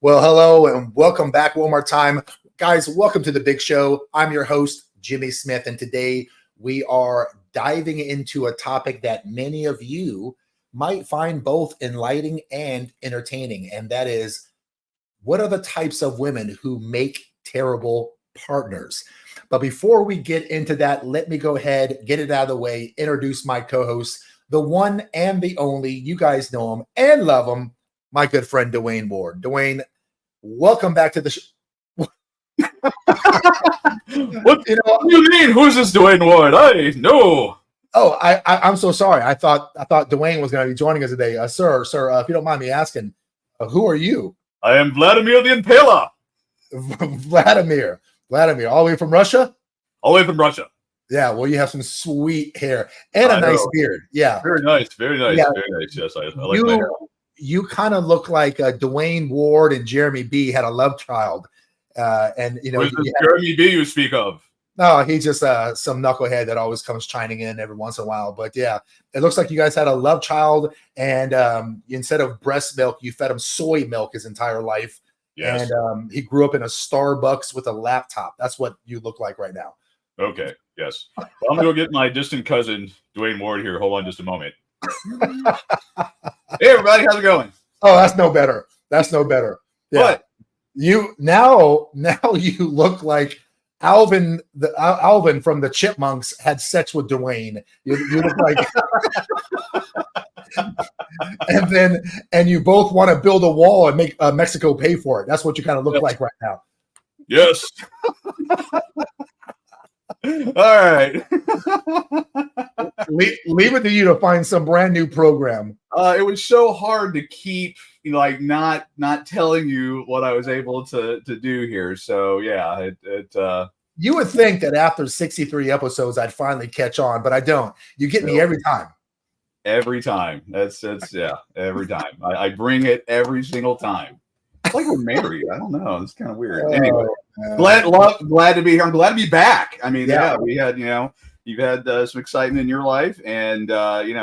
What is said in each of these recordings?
Well, hello and welcome back one more time. Guys, welcome to the big show. I'm your host, Jimmy Smith, and today we are diving into a topic that many of you might find both enlightening and entertaining, and that is what are the types of women who make terrible partners? But before we get into that, let me go ahead, get it out of the way, introduce my co-host, the one and the only, you guys know him and love him, my good friend, Dwayne Ward. Dwayne, welcome back to the show. What do you mean? Who's this Dwayne Ward? I know. Oh, I'm so sorry. I thought Dwayne was going to be joining us today, sir. If you don't mind me asking, who are you? I am Vladimir the Impaler. Vladimir, all the way from Russia. All the way from Russia. Yeah, well, you have some sweet hair and a nice beard. Yeah, very nice, very nice, yeah. very nice. Yes, I like my hair. You kind of look like Dwayne Ward and Jeremy B had a love child, and you know, who's this Jeremy B you speak of? No, he's just some knucklehead that always comes chiming in every once in a while. But yeah, it looks like you guys had a love child, and instead of breast milk, you fed him soy milk his entire life. Yes. And he grew up in a Starbucks with a laptop. That's what you look like right now. Okay. Yes. Well, I'm gonna go get my distant cousin Dwayne Ward here. Hold on just a moment. Hey everybody, how's it going? Oh, that's no better. That's no better. Yeah. What? You now you look like Alvin from the Chipmunks had sex with Dwayne. You look like, and you both want to build a wall and make Mexico pay for it. That's what you kind of look like right now. Yes. All right. leave it to you to find some brand new program. It was so hard to keep, not telling you what I was able to do here. So yeah, you would think that after 63 episodes, I'd finally catch on, but I don't. You get me every time. Every time. That's every time. I bring it every single time. It's like we're married. I don't know. It's kind of weird. Anyway, glad to be here. I'm glad to be back. I mean, yeah we had, you've had some excitement in your life, and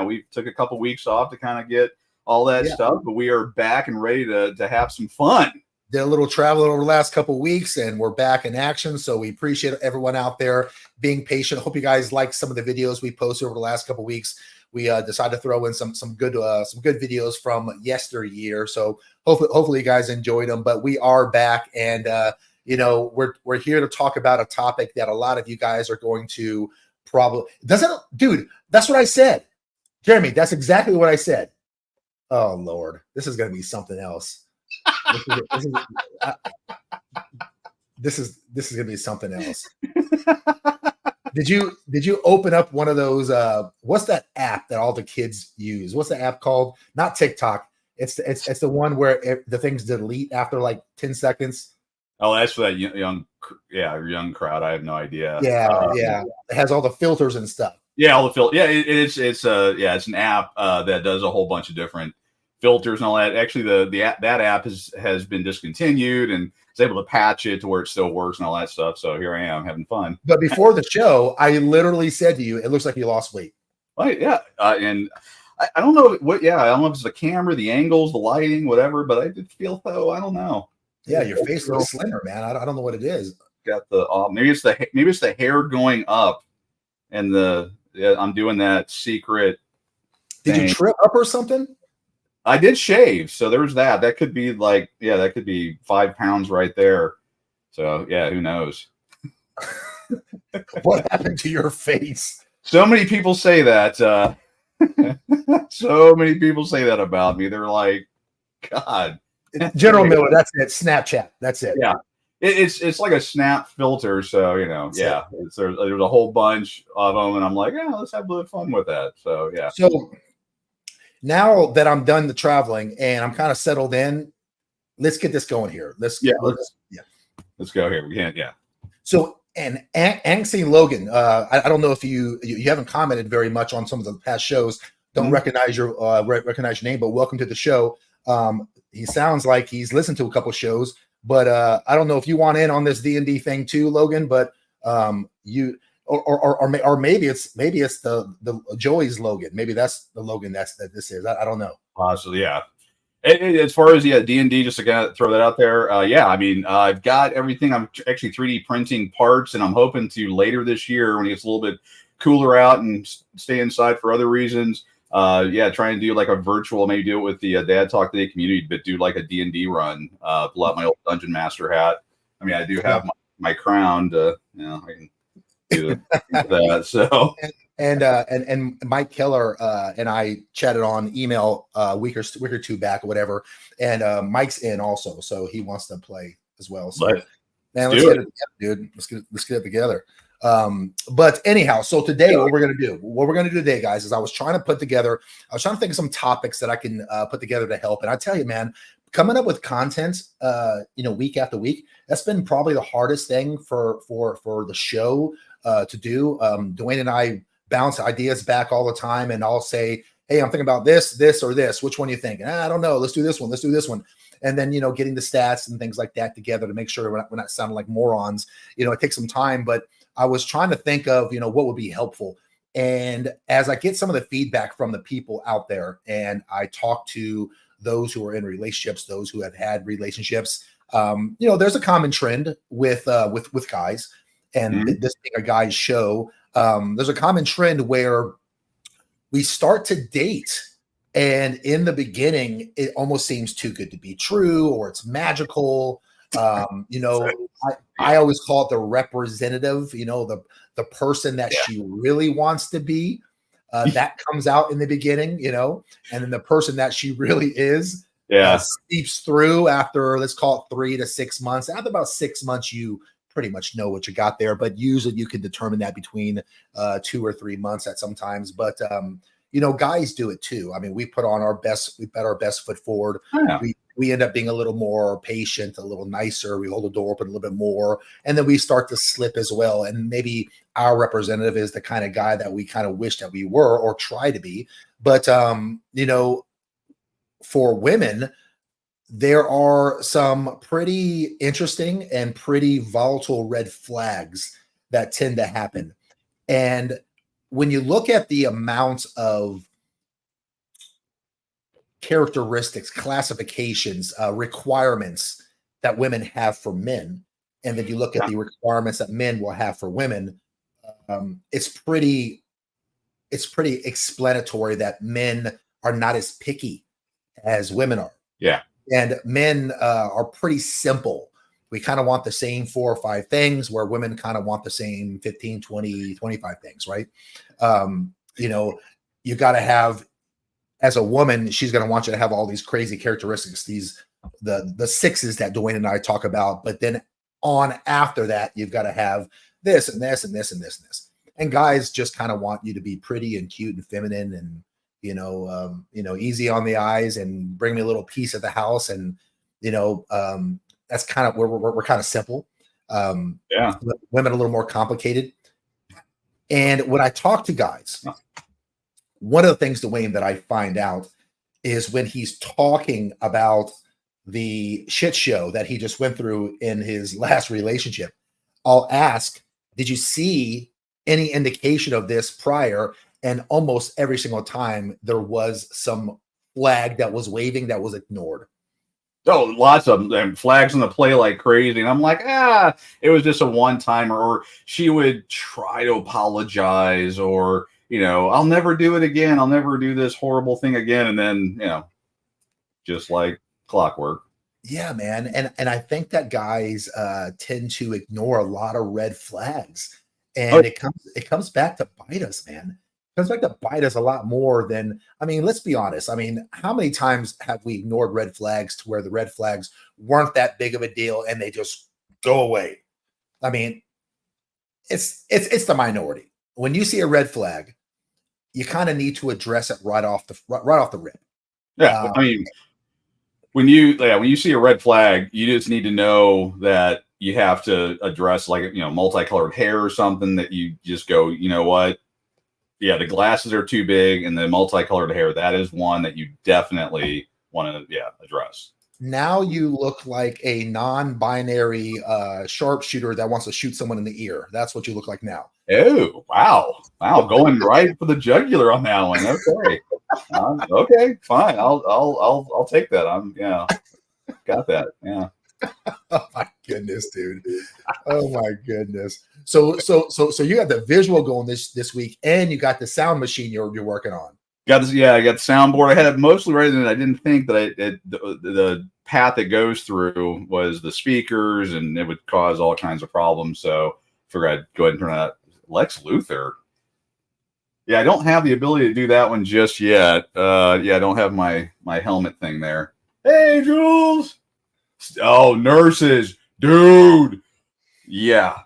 we took a couple weeks off to kind of get all that stuff, but we are back and ready to have some fun. Did a little traveling over the last couple of weeks, and we're back in action. So we appreciate everyone out there being patient. Hope you guys like some of the videos we posted over the last couple of weeks. We decided to throw in some good videos from yesteryear. So hopefully you guys enjoyed them. But we are back, and we're here to talk about a topic that a lot of you guys are going to probably dude. That's what I said, Jeremy. That's exactly what I said. Oh Lord, this is going to be something else. This is going to be something else. Did you open up one of those? What's that app that all the kids use? What's the app called? Not TikTok. It's the one where the things delete after like 10 seconds. Oh, that's for that young crowd. I have no idea. Yeah. It has all the filters and stuff. Yeah, all the filters. Yeah, it's an app that does a whole bunch of different filters and all that. Actually, that app has been discontinued, and is able to patch it to where it still works and all that stuff. So here I am having fun. But before the show, I literally said to you, "It looks like you lost weight." Right? Yeah, and I don't know what. Yeah, I don't know if it's the camera, the angles, the lighting, whatever. But I did feel though. I don't know. Yeah, your face looks slimmer, man. I don't know what it is. Got the maybe it's the hair going up, and I'm doing that secret. Did you trip up or something? I did shave, so there was that. That could be that could be 5 pounds right there. So yeah, who knows? What happened to your face? So many people say that. So many people say that about me. They're like, God. General Miller, that's it. Snapchat, that's it. Yeah, it's like a snap filter. So there's a whole bunch of them, and I'm like, let's have a little fun with that. So yeah. So now that I'm done the traveling and I'm kind of settled in, let's get this going here. Let's go here. We can't. Yeah. So and Angsty Logan, I don't know if you haven't commented very much on some of the past shows. Don't recognize your name, but welcome to the show. He sounds like he's listened to a couple shows, but I don't know if you want in on this D&D thing too, Logan. But you or maybe it's the Joey's Logan. Maybe that's the Logan that this is. I don't know. Possibly, yeah. As far as D&D, just to kind of throw that out there, yeah, I mean, I've got everything. I'm actually 3D printing parts, and I'm hoping to later this year when it gets a little bit cooler out and stay inside for other reasons. Yeah, try and do like a virtual, maybe do it with the Dad Talk Today community, but do like a D&D run. Pull out my old Dungeon Master hat. I mean, I do have my crown to, I can do that. So. And Mike Keller and I chatted on email a week or two back or whatever, and Mike's in also, so he wants to play as well. So let's get it together, dude. Let's get it together. But anyhow, so today what we're gonna do today, guys, is I was trying to think of some topics that I can put together to help. And I tell you, man, coming up with content week after week, that's been probably the hardest thing for the show to do. Dwayne and I bounce ideas back all the time, and I'll say, hey, I'm thinking about this, or this. Which one do you think? I don't know. Let's do this one. And then, getting the stats and things like that together to make sure we're not sounding like morons. It takes some time, but I was trying to think of, what would be helpful. And as I get some of the feedback from the people out there, and I talk to those who are in relationships, those who have had relationships, there's a common trend with guys, and this being a guy's show. There's a common trend where we start to date, and in the beginning, it almost seems too good to be true, or it's magical. I always call it the representative, the person that she really wants to be. That comes out in the beginning, and then the person that she really is seeps through after, let's call it 3 to 6 months. After about 6 months, you pretty much know what you got there, but usually you can determine that between 2 or 3 months at sometimes. But guys do it too. I mean, we bet our best foot forward. We end up being a little more patient, a little nicer. We hold the door open a little bit more, and then we start to slip as well. And maybe our representative is the kind of guy that we kind of wish that we were or try to be. But for women, there are some pretty interesting and pretty volatile red flags that tend to happen. And when you look at the amount of characteristics, classifications, requirements that women have for men, and then you look at the requirements that men will have for women, it's pretty explanatory that men are not as picky as women are. Yeah. And men are pretty simple. We kind of want the same 4 or 5 things, where women kind of want the same 15, 20, 25 things, right? You got to have, as a woman, she's going to want you to have all these crazy characteristics, the sixes that Dwayne and I talk about. But then on after that, you've got to have this and this and this and this and this. And guys just kind of want you to be pretty and cute and feminine and easy on the eyes, and bring me a little piece of the house. And, that's kind of where we're kind of simple. Women a little more complicated. And when I talk to guys, one of the things, Dwayne, that I find out is when he's talking about the shit show that he just went through in his last relationship, I'll ask, did you see any indication of this prior? And almost every single time there was some flag that was waving that was ignored. Oh, lots of them. Flags on the play like crazy. And I'm like, it was just a one-timer. Or she would try to apologize, or, I'll never do it again. I'll never do this horrible thing again. And then, just like clockwork. Yeah, man. And I think that guys tend to ignore a lot of red flags. And it comes back to bite us, man. It comes back to bite us a lot more than, let's be honest. How many times have we ignored red flags to where the red flags weren't that big of a deal and they just go away? It's the minority. When you see a red flag, you kind of need to address it right off the rip. Yeah, when you see a red flag, you just need to know that you have to address, like, multicolored hair or something, that you just go, you know what? Yeah, the glasses are too big, and the multicolored hair, that is one that you definitely want to, address. Now you look like a non-binary sharpshooter that wants to shoot someone in the ear. That's what you look like now. Oh, wow. Going right for the jugular on that one. Okay. Okay, fine. I'll take that. Got that. Yeah. Oh my goodness, dude. Oh my goodness. So you got the visual going this week, and you got the sound machine you're working on. Got this, yeah, I got the soundboard. I had it mostly ready, and I didn't think that the path it goes through was the speakers, and it would cause all kinds of problems. So I figured I'd go ahead and turn out Lex Luthor. Yeah, I don't have the ability to do that one just yet. Yeah, I don't have my helmet thing there. Hey, Jules. Oh, nurses, dude. Yeah.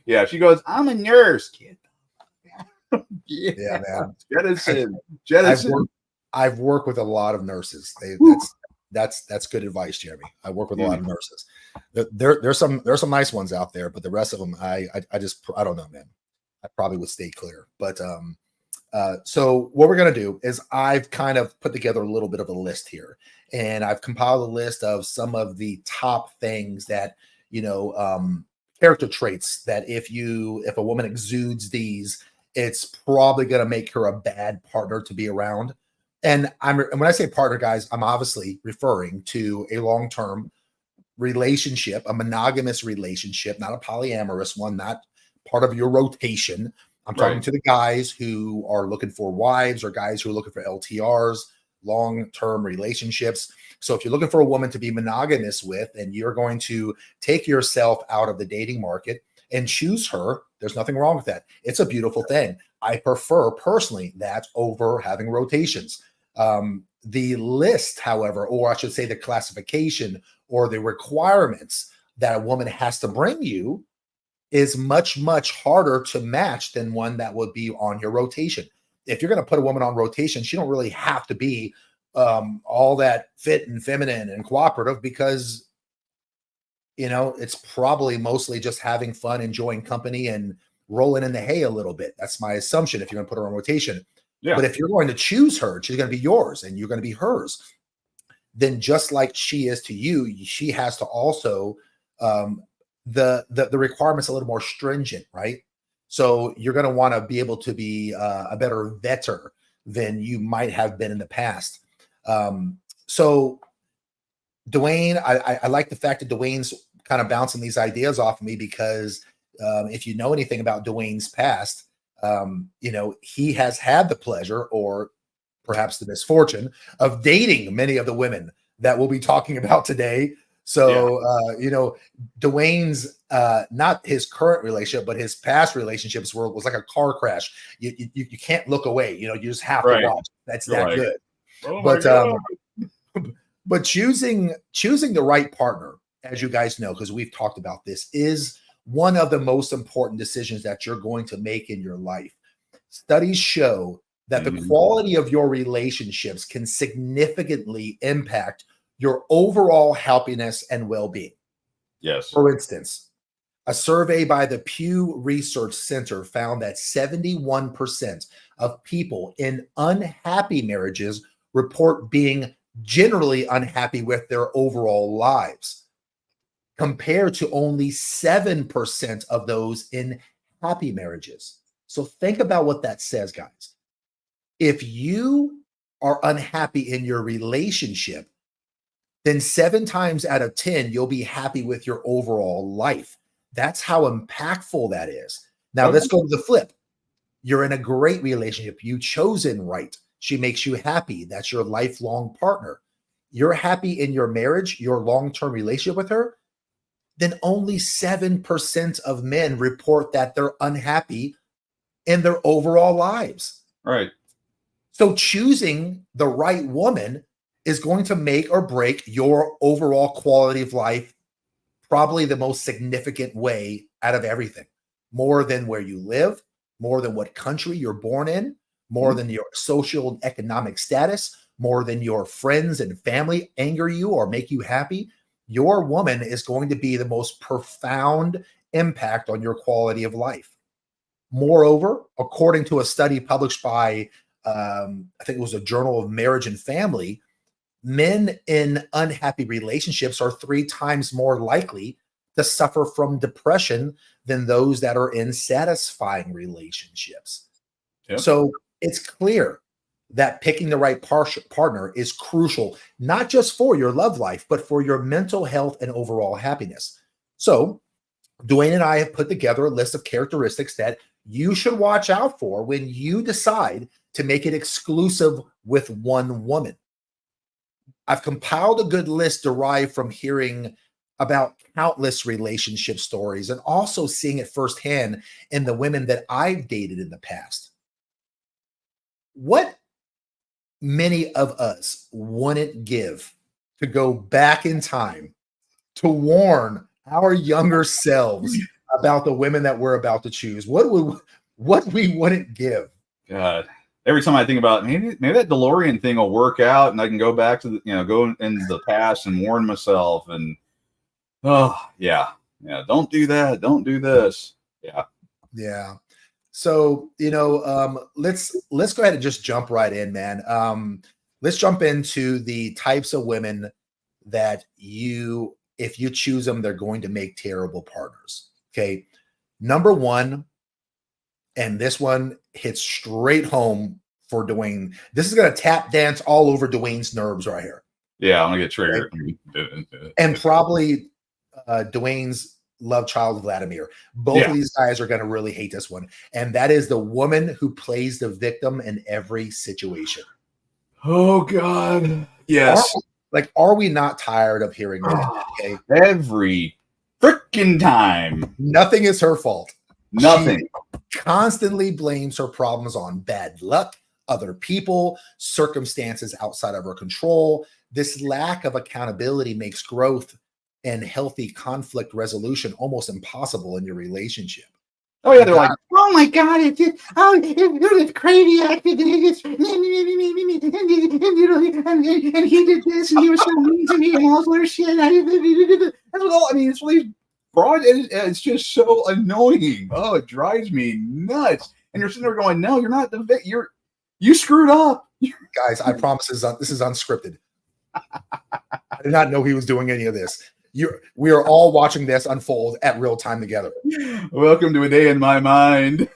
Yeah, she goes, I'm a nurse, kid. Yeah, man. Jettison. I've worked with a lot of nurses. That's good advice, Jeremy. I work with a lot of nurses. There's some nice ones out there, but the rest of them, I don't know, man. I probably would stay clear. But so what we're gonna do is I've kind of put together a little bit of a list here, and I've compiled a list of some of the top things that character traits that if a woman exudes these, it's probably going to make her a bad partner to be around. And when I say partner, guys, I'm obviously referring to a long-term relationship, a monogamous relationship, not a polyamorous one, not part of your rotation. I'm talking to the guys who are looking for wives or guys who are looking for LTRs, long-term relationships. So if you're looking for a woman to be monogamous with, and you're going to take yourself out of the dating market and choose her, there's nothing wrong with that. It's a beautiful thing. I prefer personally that over having rotations. The list, however, or I should say the classification or the requirements that a woman has to bring you is much, much harder to match than one that would be on your rotation. If you're going to put a woman on rotation, she don't really have to be all that fit and feminine and cooperative, because it's probably mostly just having fun, enjoying company, and rolling in the hay a little bit. That's my assumption if you're going to put her on rotation. Yeah. But if you're going to choose her, she's going to be yours and you're going to be hers. Then just like she is to you, she has to also the requirements a little more stringent, right? So you're going to want to be able to be a better vetter than you might have been in the past. So Dwayne, I like the fact that Dwayne's kind of bouncing these ideas off of me, because if you know anything about Dwayne's past, he has had the pleasure, or perhaps the misfortune, of dating many of the women that we'll be talking about today. So, Dwayne's not his current relationship, but his past relationships was like a car crash. You can't look away. You just have to watch. That's that good. Oh my God. But choosing the right partner, as you guys know, because we've talked about this, is one of the most important decisions that you're going to make in your life. Studies show that the quality of your relationships can significantly impact your overall happiness and well-being. Yes. For instance, a survey by the Pew Research Center found that 71% of people in unhappy marriages report being generally unhappy with their overall lives, compared to only 7% of those in happy marriages. So think about what that says, guys. If you are unhappy in your relationship, then 7 times out of 10, you'll be happy with your overall life. That's how impactful that is. Now, let's go to the flip. You're in a great relationship. You chosen right. She makes you happy. That's your lifelong partner. You're happy in your marriage, your long-term relationship with her. Then only 7% of men report that they're unhappy in their overall lives. Right. So choosing the right woman is going to make or break your overall quality of life, probably the most significant way out of everything. More than where you live, more than what country you're born in, more than your social and economic status, more than your friends and family anger you or make you happy. Your woman is going to be the most profound impact on your quality of life. Moreover, according to a study published by, I think it was a Journal of Marriage and Family, men in unhappy relationships are 3 times more likely to suffer from depression than those that are in satisfying relationships. Yep. So it's clear that picking the right partner is crucial, not just for your love life, but for your mental health and overall happiness. So, Dwayne and I have put together a list of characteristics that you should watch out for when you decide to make it exclusive with one woman. I've compiled a good list derived from hearing about countless relationship stories and also seeing it firsthand in the women that I've dated in the past. What many of us wouldn't give to go back in time to warn our younger selves about the women that we're about to choose? What we wouldn't give. God, every time I think about maybe that DeLorean thing will work out, and I can go back to go into the past and warn myself. And don't do that. Don't do this. Yeah. So let's go ahead and just jump right in, man. Let's jump into the types of women that if you choose them, they're going to make terrible partners. Okay. Number one, and this one hits straight home for Dwayne. This is going to tap dance all over Dwayne's nerves right here. Yeah, I'm going to get triggered. Okay? And probably Dwayne's love child, Vladimir. Both of these guys are going to really hate this one. And that is the woman who plays the victim in every situation. Oh, God. Yes. Are we not tired of hearing that? Okay? Every freaking time. Nothing is her fault. Nothing. She constantly blames her problems on bad luck, other people, circumstances outside of her control. This lack of accountability makes growth and healthy conflict resolution almost impossible in your relationship. Oh yeah, they're like, oh my God, it's crazy acting, and he did this, and he was so mean to me, and all this shit. That's all. I mean, it's really broad. It's just so annoying. Oh, it drives me nuts. And you're sitting there going, no, you're not the you screwed up, guys. I promise this is unscripted. I did not know he was doing any of this. We are all watching this unfold at real time together. Welcome to a day in my mind.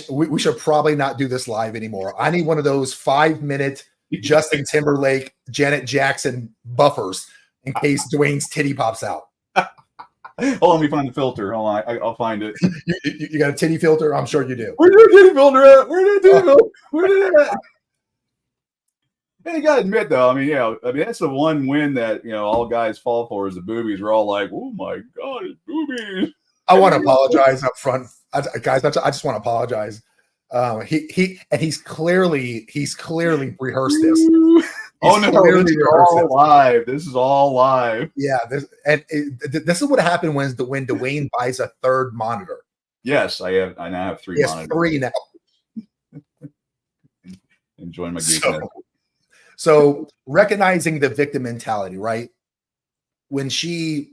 We should probably not do this live anymore. I need one of those 5-minute Justin Timberlake, Janet Jackson buffers in case Dwayne's titty pops out. Hold on, let me find the filter. Hold on, I'll find it. You got a titty filter? I'm sure you do. Where's your titty filter at? Where did it go? Where did it at? And you gotta admit, though, I mean, that's the one win that all guys fall for is the boobies. We're all like, "Oh my God, it's boobies!" I want to apologize up front, guys. I just want to apologize. He's clearly rehearsed this. Oh no, this is all live. This is all live. Yeah, this is what happened when Dwayne buys a third monitor. Yes, I now have 3 monitors. 3 now. Enjoying my geekness. So recognizing the victim mentality, right? If she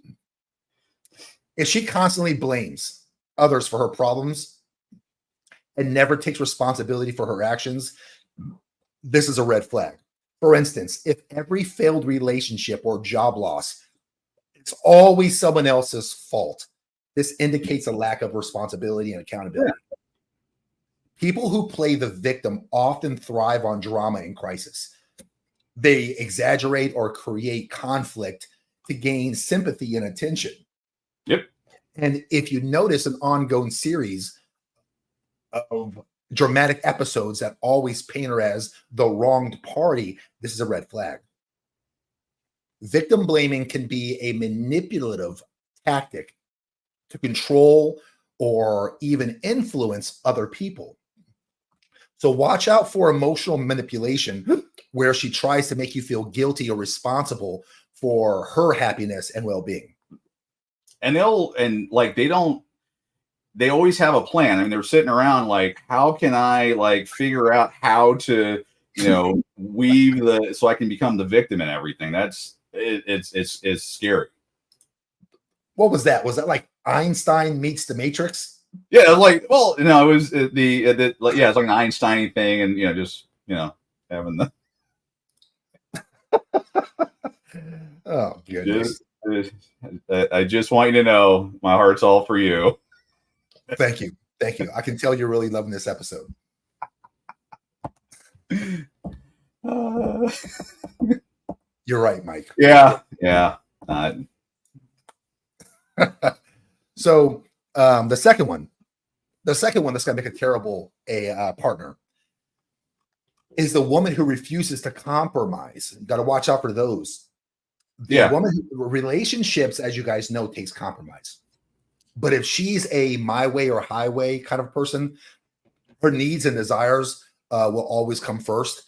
constantly blames others for her problems and never takes responsibility for her actions, this is a red flag. For instance, if every failed relationship or job loss, it's always someone else's fault, this indicates a lack of responsibility and accountability. Yeah. People who play the victim often thrive on drama and crisis. They exaggerate or create conflict to gain sympathy and attention. Yep. And if you notice an ongoing series of dramatic episodes that always paint her as the wronged party, this is a red flag. Victim blaming can be a manipulative tactic to control or even influence other people. So watch out for emotional manipulation where she tries to make you feel guilty or responsible for her happiness and well-being. And they always have a plan. I mean, they're sitting around like, how can I figure out how to, weave so I can become the victim and everything. It's scary. What was that? Was that like Einstein meets the Matrix? Yeah, it was it's like an Einstein thing, and just having the. Oh goodness! I just want you to know my heart's all for you. Thank you. I can tell you're really loving this episode. You're right, Mike. Yeah. So the second one that's going to make a terrible partner is the woman who refuses to compromise. You got to watch out for those. Relationships, as you guys know, takes compromise. But if she's a my way or highway kind of person, her needs and desires will always come first.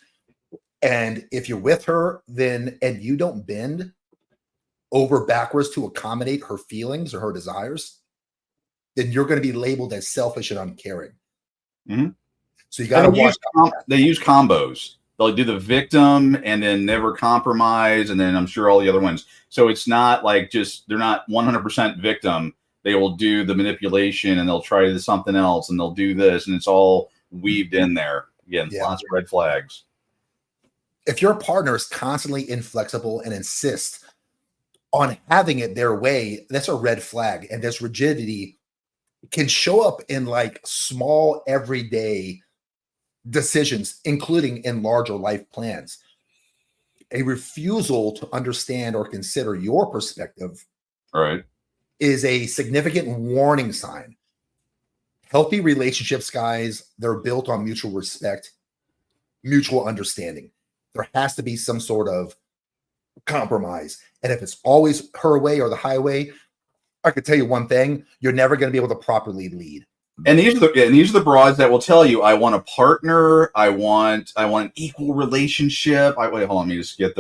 And if you're with her, and you don't bend over backwards to accommodate her feelings or her desires, then you're going to be labeled as selfish and uncaring. Mm-hmm. So you got to watch. They use combos. They'll do the victim and then never compromise, and then I'm sure all the other ones. So it's not like they're not 100% victim. They will do the manipulation and they'll try something else and they'll do this, and it's all weaved in there. Again, lots of red flags. If your partner is constantly inflexible and insists on having it their way, that's a red flag. And this rigidity can show up in like small everyday decisions, including in larger life plans. A refusal to understand or consider your perspective is a significant warning sign. Healthy relationships, guys, they're built on mutual respect, mutual understanding. There has to be some sort of compromise. And if it's always her way or the highway, I could tell you one thing: you're never going to be able to properly lead. And these are the broads that will tell you, I want a partner, I want an equal relationship. Wait, hold on, let me just get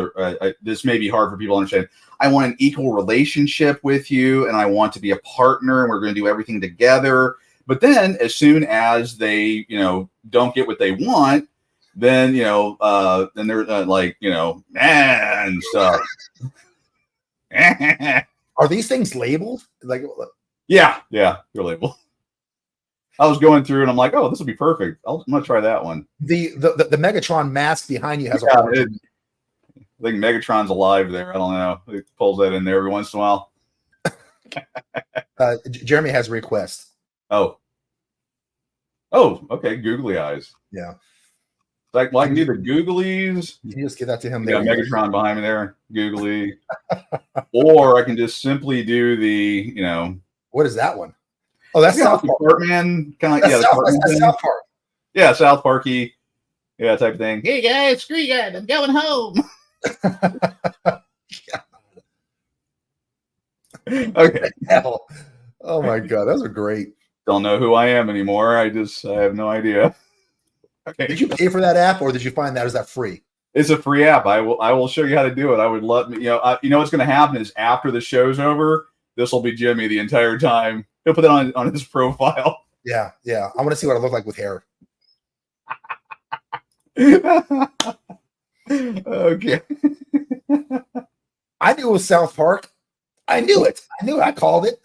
this may be hard for people to understand. I want an equal relationship with you, and I want to be a partner, and we're going to do everything together. But then, as soon as they, don't get what they want, then then they're man stuff. Are these things labeled? Like, yeah, they're labeled. I was going through and I'm like, oh, this will be perfect. I'm gonna try that one. The Megatron mask behind you has I think Megatron's alive there. I don't know. He pulls that in there every once in a while. Jeremy has a request. Oh, okay. Googly eyes. Yeah. Like, well, I can do the googlies. Can you just give that to him? There, Megatron behind me there, googly. Or I can just simply do the, What is that one? Oh, that's South Park. Man, kind of like that's South Park. Yeah, South Parky, type of thing. Hey guys, screw you guys, I'm going home. Okay. Hell. Oh my god, those are great. Don't know who I am anymore. I have no idea. Okay. Did you pay for that app, or did you find that? Is that free? It's a free app. I will show you how to do it. I would love, what's going to happen is after the show's over, this will be Jimmy the entire time. He'll put it on his profile. Yeah. I want to see what I look like with hair. Okay. I knew it was South Park. I knew it. I called it.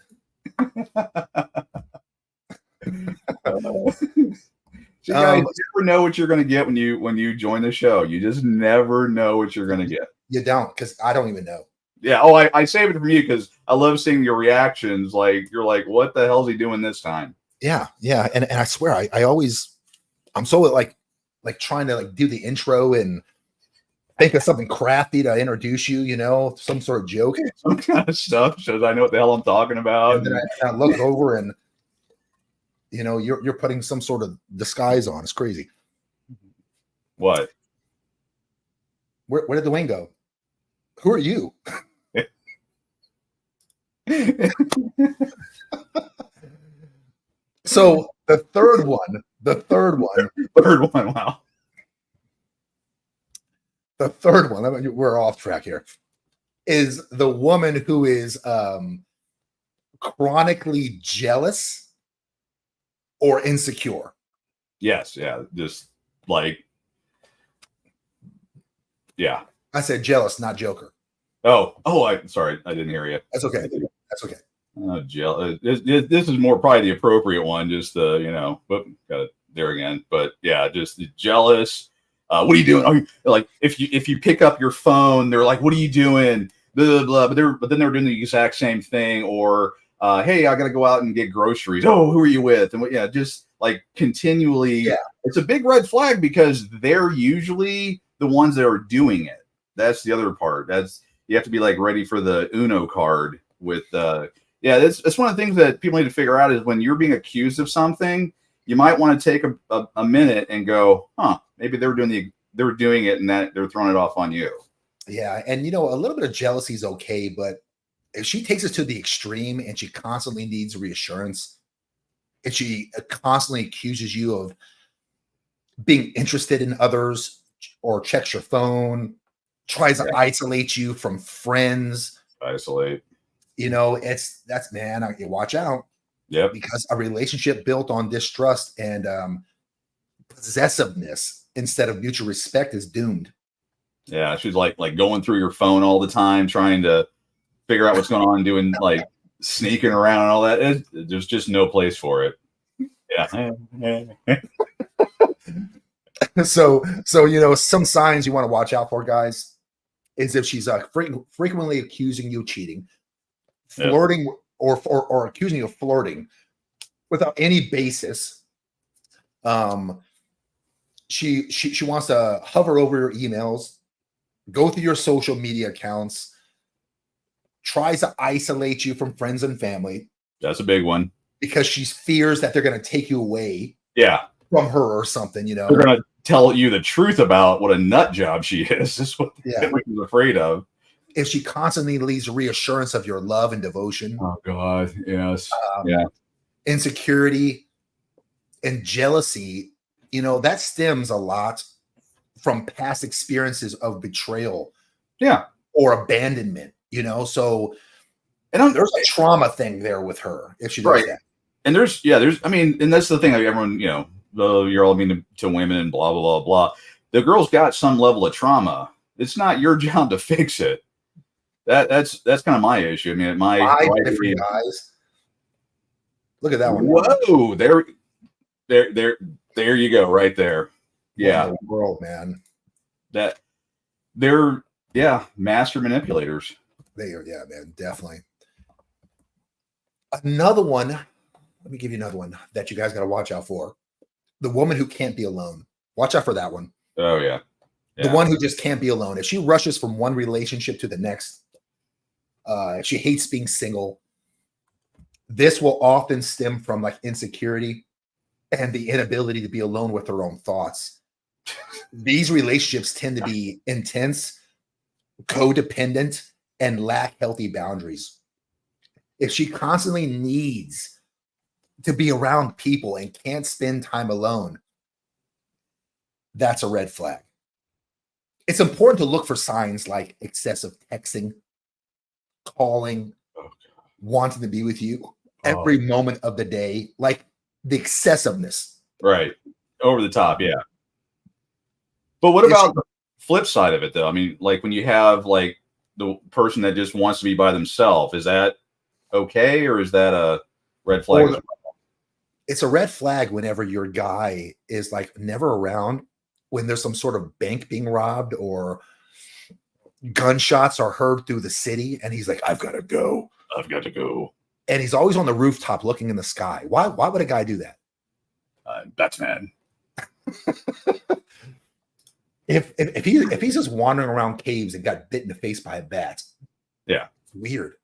So guys, you never know what you're going to get when you join the show. You just never know what you're going to get. You don't, because I don't even know. Yeah. Oh, I save it from you because I love seeing your reactions. Like, you're like, what the hell is he doing this time? Yeah. And I swear, I'm so like trying to do the intro and think of something crafty to introduce you, some sort of joke. Some kind of stuff shows I know what the hell I'm talking about. And then I look over and you're putting some sort of disguise on. It's crazy. What? Where did the wing go? Who are you? So the third one. Wow. The third one. We're off track here. Is the woman who is chronically jealous or insecure. Yes. Yeah. Just like, yeah. I said jealous, not joker. Sorry. I didn't hear you. That's okay. Jealous. This is more probably the appropriate one. Just got it there again. But yeah, just jealous. What are you doing? Are you, like, if you pick up your phone, they're like, what are you doing? Blah, blah, blah. But then they're doing the exact same thing. Or, hey, I got to go out and get groceries. Oh, who are you with? And just like continually. Yeah. It's a big red flag because they're usually the ones that are doing it. That's the other part. You have to be like ready for the Uno card with yeah, that's one of the things that people need to figure out is when you're being accused of something, you might want to take a minute and go, maybe they were doing it and that they're throwing it off on you. Yeah, and a little bit of jealousy is okay, but if she takes it to the extreme and she constantly needs reassurance, and she constantly accuses you of being interested in others or checks your phone, tries to isolate you from friends, Isolate. Man, you watch out. Yep. Because a relationship built on distrust and possessiveness instead of mutual respect is doomed. Yeah, she's like going through your phone all the time, trying to figure out what's going on, doing like sneaking around and all that. There's just no place for it. Yeah. So some signs you want to watch out for, guys, is if she's frequently accusing you of cheating, flirting, or accusing you of flirting without any basis. She wants to hover over your emails, go through your social media accounts, tries to isolate you from friends and family. That's a big one. Because she fears that they're going to take you away from her or something, They're going to tell you the truth about what a nut job she is. This is what she's afraid of. If she constantly needs reassurance of your love and devotion. Oh, God, yes. Insecurity and jealousy, that stems a lot from past experiences of betrayal. Yeah. Or abandonment, so there's a trauma thing there with her if she does that. And and that's the thing. Like everyone, you're all mean to women and blah, blah, blah, blah. The girl's got some level of trauma. It's not your job to fix it. That's kind of my issue. I mean, different guys. Look at that one. Whoa, there you go, right there. Yeah, the world, man. That they're master manipulators. They are, man, definitely. Another one. Let me give you another one that you guys got to watch out for. The woman who can't be alone. Watch out for that one. Oh yeah. The one who just can't be alone. If she rushes from one relationship to the next, if she hates being single, this will often stem from like insecurity and the inability to be alone with her own thoughts. These relationships tend to be intense, codependent, and lack healthy boundaries. If she constantly needs to be around people and can't spend time alone, that's a red flag. It's important to look for signs like excessive texting, calling, wanting to be with you every moment of the day, like the excessiveness. Right. Over the top, yeah. But what about the flip side of it, though? I mean, like when you have like the person that just wants to be by themselves, is that okay, or is that a red flag? It's a red flag whenever your guy is like never around, when there's some sort of bank being robbed or gunshots are heard through the city, and he's like, I've got to go. And he's always on the rooftop looking in the sky. Why would a guy do that? Batman. If he's just wandering around caves and got bit in the face by a bat, weird.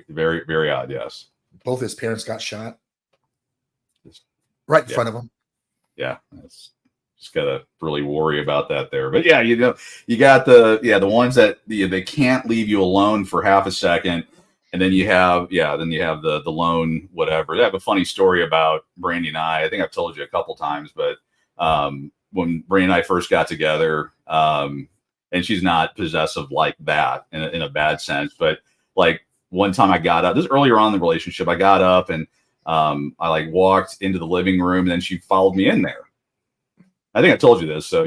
Very, very odd. Yes. Both his parents got shot right in front of him. Yeah, that's just gotta really worry about that there. But yeah, you got the ones that they can't leave you alone for half a second, and then you have the lone whatever. I have a funny story about Brandy and I think I've told you a couple times, but when Brandy and I first got together, and she's not possessive like that in a bad sense, but like one time I got up, this is earlier on in the relationship, I got up and I like walked into the living room, and then she followed me in there. I think I told you this, so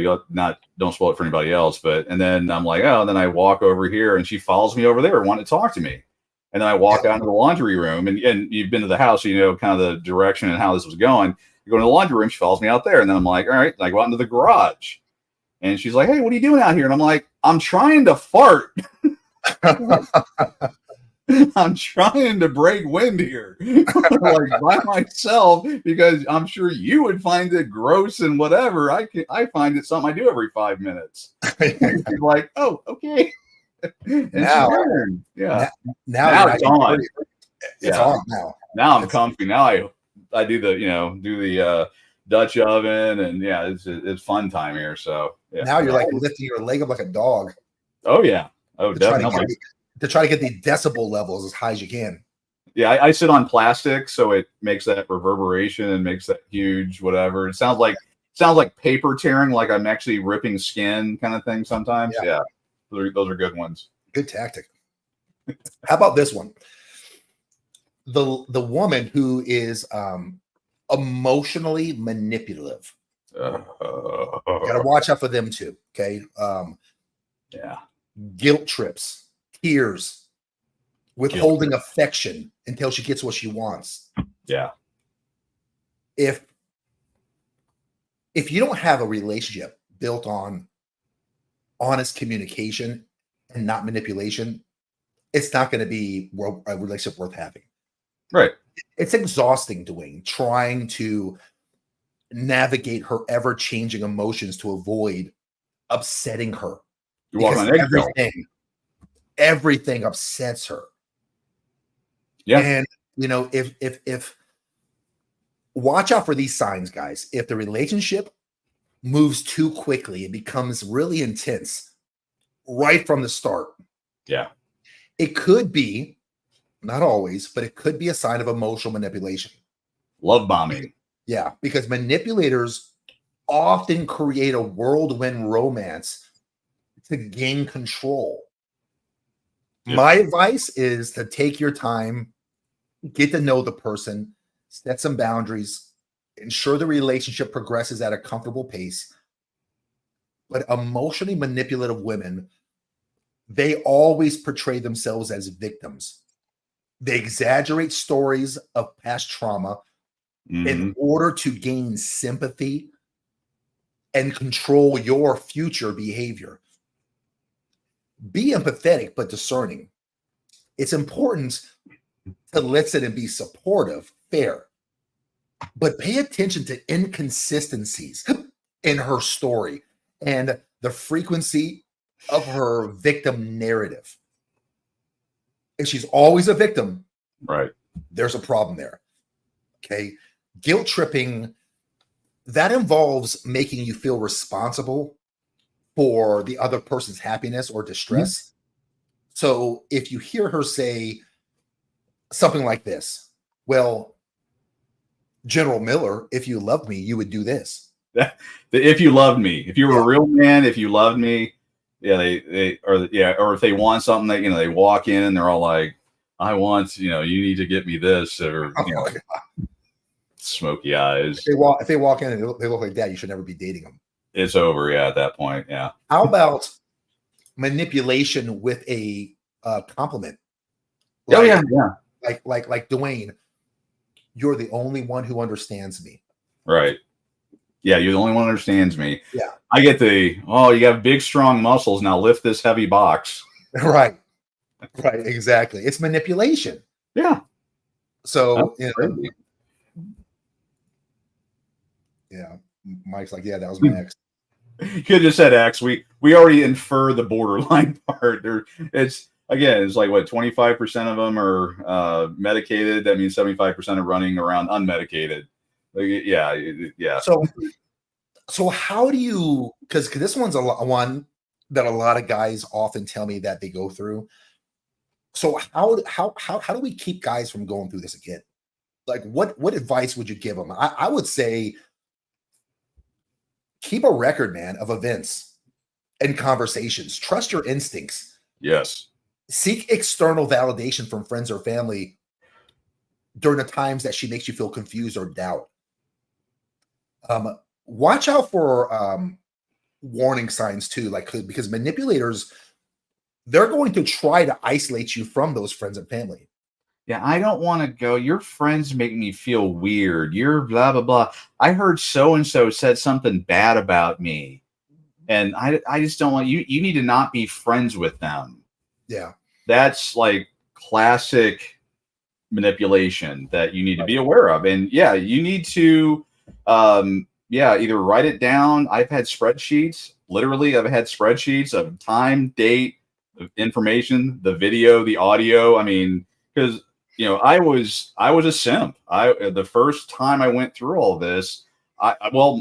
don't spoil it for anybody else. And then I'm like, and then I walk over here, and she follows me over there, wanting to talk to me. And then I walk out into the laundry room, and you've been to the house, so you know kind of the direction and how this was going. You go to the laundry room, she follows me out there, and then I'm like, all right, I go out into the garage, and she's like, hey, what are you doing out here? And I'm like, I'm trying to fart. I'm trying to break wind here, like by myself, because I'm sure you would find it gross and whatever. I find it something I do every 5 minutes. You're like, oh, okay. And Now, yeah. now It's on. It's on now. Now I'm comfy. Now I do the Dutch oven, and yeah, it's fun time here. So yeah. Now you're like lifting your leg up like a dog. Oh yeah. Oh, to definitely. Try to get the decibel levels as high as you can. Yeah, I sit on plastic, so it makes that reverberation and makes that huge whatever. It sounds like paper tearing, like I'm actually ripping skin, kind of thing. Sometimes, yeah. Those are good ones. Good tactic. How about this one? The woman who is emotionally manipulative. Gotta watch out for them too. Okay. Yeah. Guilt trips, tears, withholding affection until she gets what she wants. Yeah. If you don't have a relationship built on honest communication and not manipulation, it's not going to be a relationship worth having. Right. It's exhausting, Dwayne, trying to navigate her ever-changing emotions to avoid upsetting her. You walk on eggshells. Everything upsets her. Yeah. And if watch out for these signs, guys. If the relationship moves too quickly, it becomes really intense right from the start. Yeah. It could be, not always, but it could be a sign of emotional manipulation. Love bombing. Yeah, because manipulators often create a whirlwind romance to gain control. Yep. My advice is to take your time, get to know the person, set some boundaries, ensure the relationship progresses at a comfortable pace. But emotionally manipulative women, they always portray themselves as victims. They exaggerate stories of past trauma in order to gain sympathy and control your future behavior. Be empathetic, but discerning. It's important to listen and be supportive, fair, but pay attention to inconsistencies in her story and the frequency of her victim narrative. If she's always a victim, right, there's a problem there. Okay. Guilt tripping, that involves making you feel responsible for the other person's happiness or distress. Mm-hmm. So if you hear her say something like this, well, General Miller, if you loved me, you would do this. If you loved me, if you were a real man, if you loved me, or if they want something that, they walk in and they're all like, I want, you need to get me this, or, smoky eyes. If they walk in and they look like that, you should never be dating them. It's over. Yeah. At that point. Yeah. How about manipulation with a compliment? Like Dwayne, you're the only one who understands me. Right. Yeah. You're the only one who understands me. Yeah. I get you have big, strong muscles. Now lift this heavy box. Right. Right. Exactly. It's manipulation. Yeah. So, yeah. Mike's like, yeah, that was my ex. You could have just said X. We already infer the borderline part. It's like what, 25% of them are medicated. That means 75% are running around unmedicated. Yeah. So how do you? Because this one's one that a lot of guys often tell me that they go through. So how do we keep guys from going through this again? Like what advice would you give them? I would say, keep a record, man, of events and conversations. Trust your instincts. Yes. Seek external validation from friends or family during the times that she makes you feel confused or doubt. Watch out for warning signs too, because manipulators, they're going to try to isolate you from those friends and family. Yeah, I don't want to go. Your friends make me feel weird. You're blah, blah, blah. I heard so-and-so said something bad about me. And I just don't want you. You need to not be friends with them. Yeah. That's like classic manipulation that you need to be aware of. And yeah, you need to either write it down. I've had spreadsheets. Literally, I've had spreadsheets of time, date, information, the video, the audio. I mean, because I was a simp. The first time I went through all this,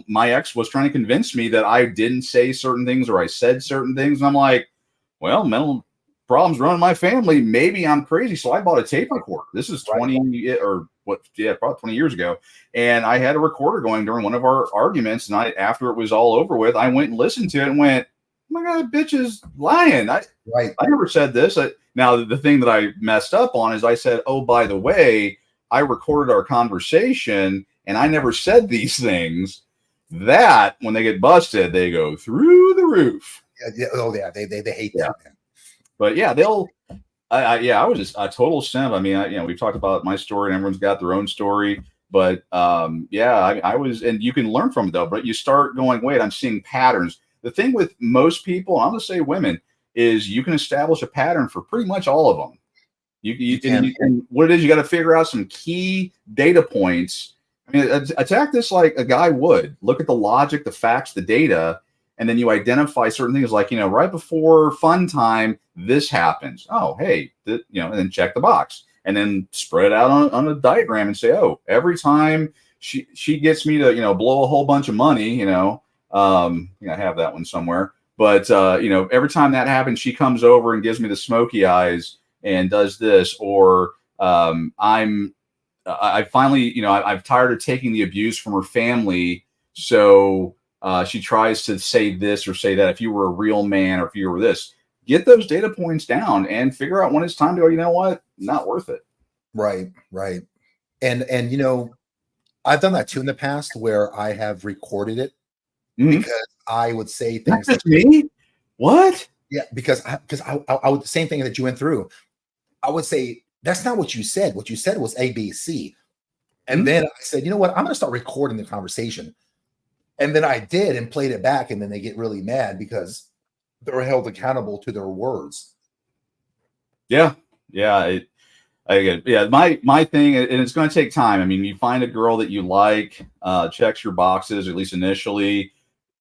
my ex was trying to convince me that I didn't say certain things or I said certain things, and I'm like, well, mental problems running my family. Maybe I'm crazy. So I bought a tape recorder. This is 20 or what? Yeah, probably 20 years ago. And I had a recorder going during one of our arguments. And after it was all over with, I went and listened to it and went, oh my God, that bitch is lying. I never said this. Now, the thing that I messed up on is I said, oh, by the way, I recorded our conversation and I never said these things. That when they get busted, they go through the roof. Yeah, they hate that, man. But yeah, I was just a total simp. I mean, we've talked about my story and everyone's got their own story, but I was, and you can learn from it though, but you start going, wait, I'm seeing patterns. The thing with most people, I'm going to say women, is you can establish a pattern for pretty much all of them. And what it is, you got to figure out some key data points. I mean, attack this like a guy would. Look at the logic, the facts, the data, and then you identify certain things like, right before fun time, this happens. Oh, hey, and then check the box and then spread it out on a diagram and say, oh, every time she gets me to, blow a whole bunch of money, I have that one somewhere. But, every time that happens, she comes over and gives me the smoky eyes and does this, or I finally, I've tired of taking the abuse from her family. So she tries to say this or say that. If you were a real man or if you were this, get those data points down and figure out when it's time to go, you know what? Not worth it. Right. And I've done that too in the past where I have recorded it because I would say things like me. What? Yeah, because I would, the same thing that you went through. I would say, that's not what you said. What you said was A, B, C. And then I said, you know what? I'm going to start recording the conversation. And then I did and played it back. And then they get really mad because they're held accountable to their words. Yeah. My thing, and it's going to take time. I mean, you find a girl that you like, checks your boxes, at least initially,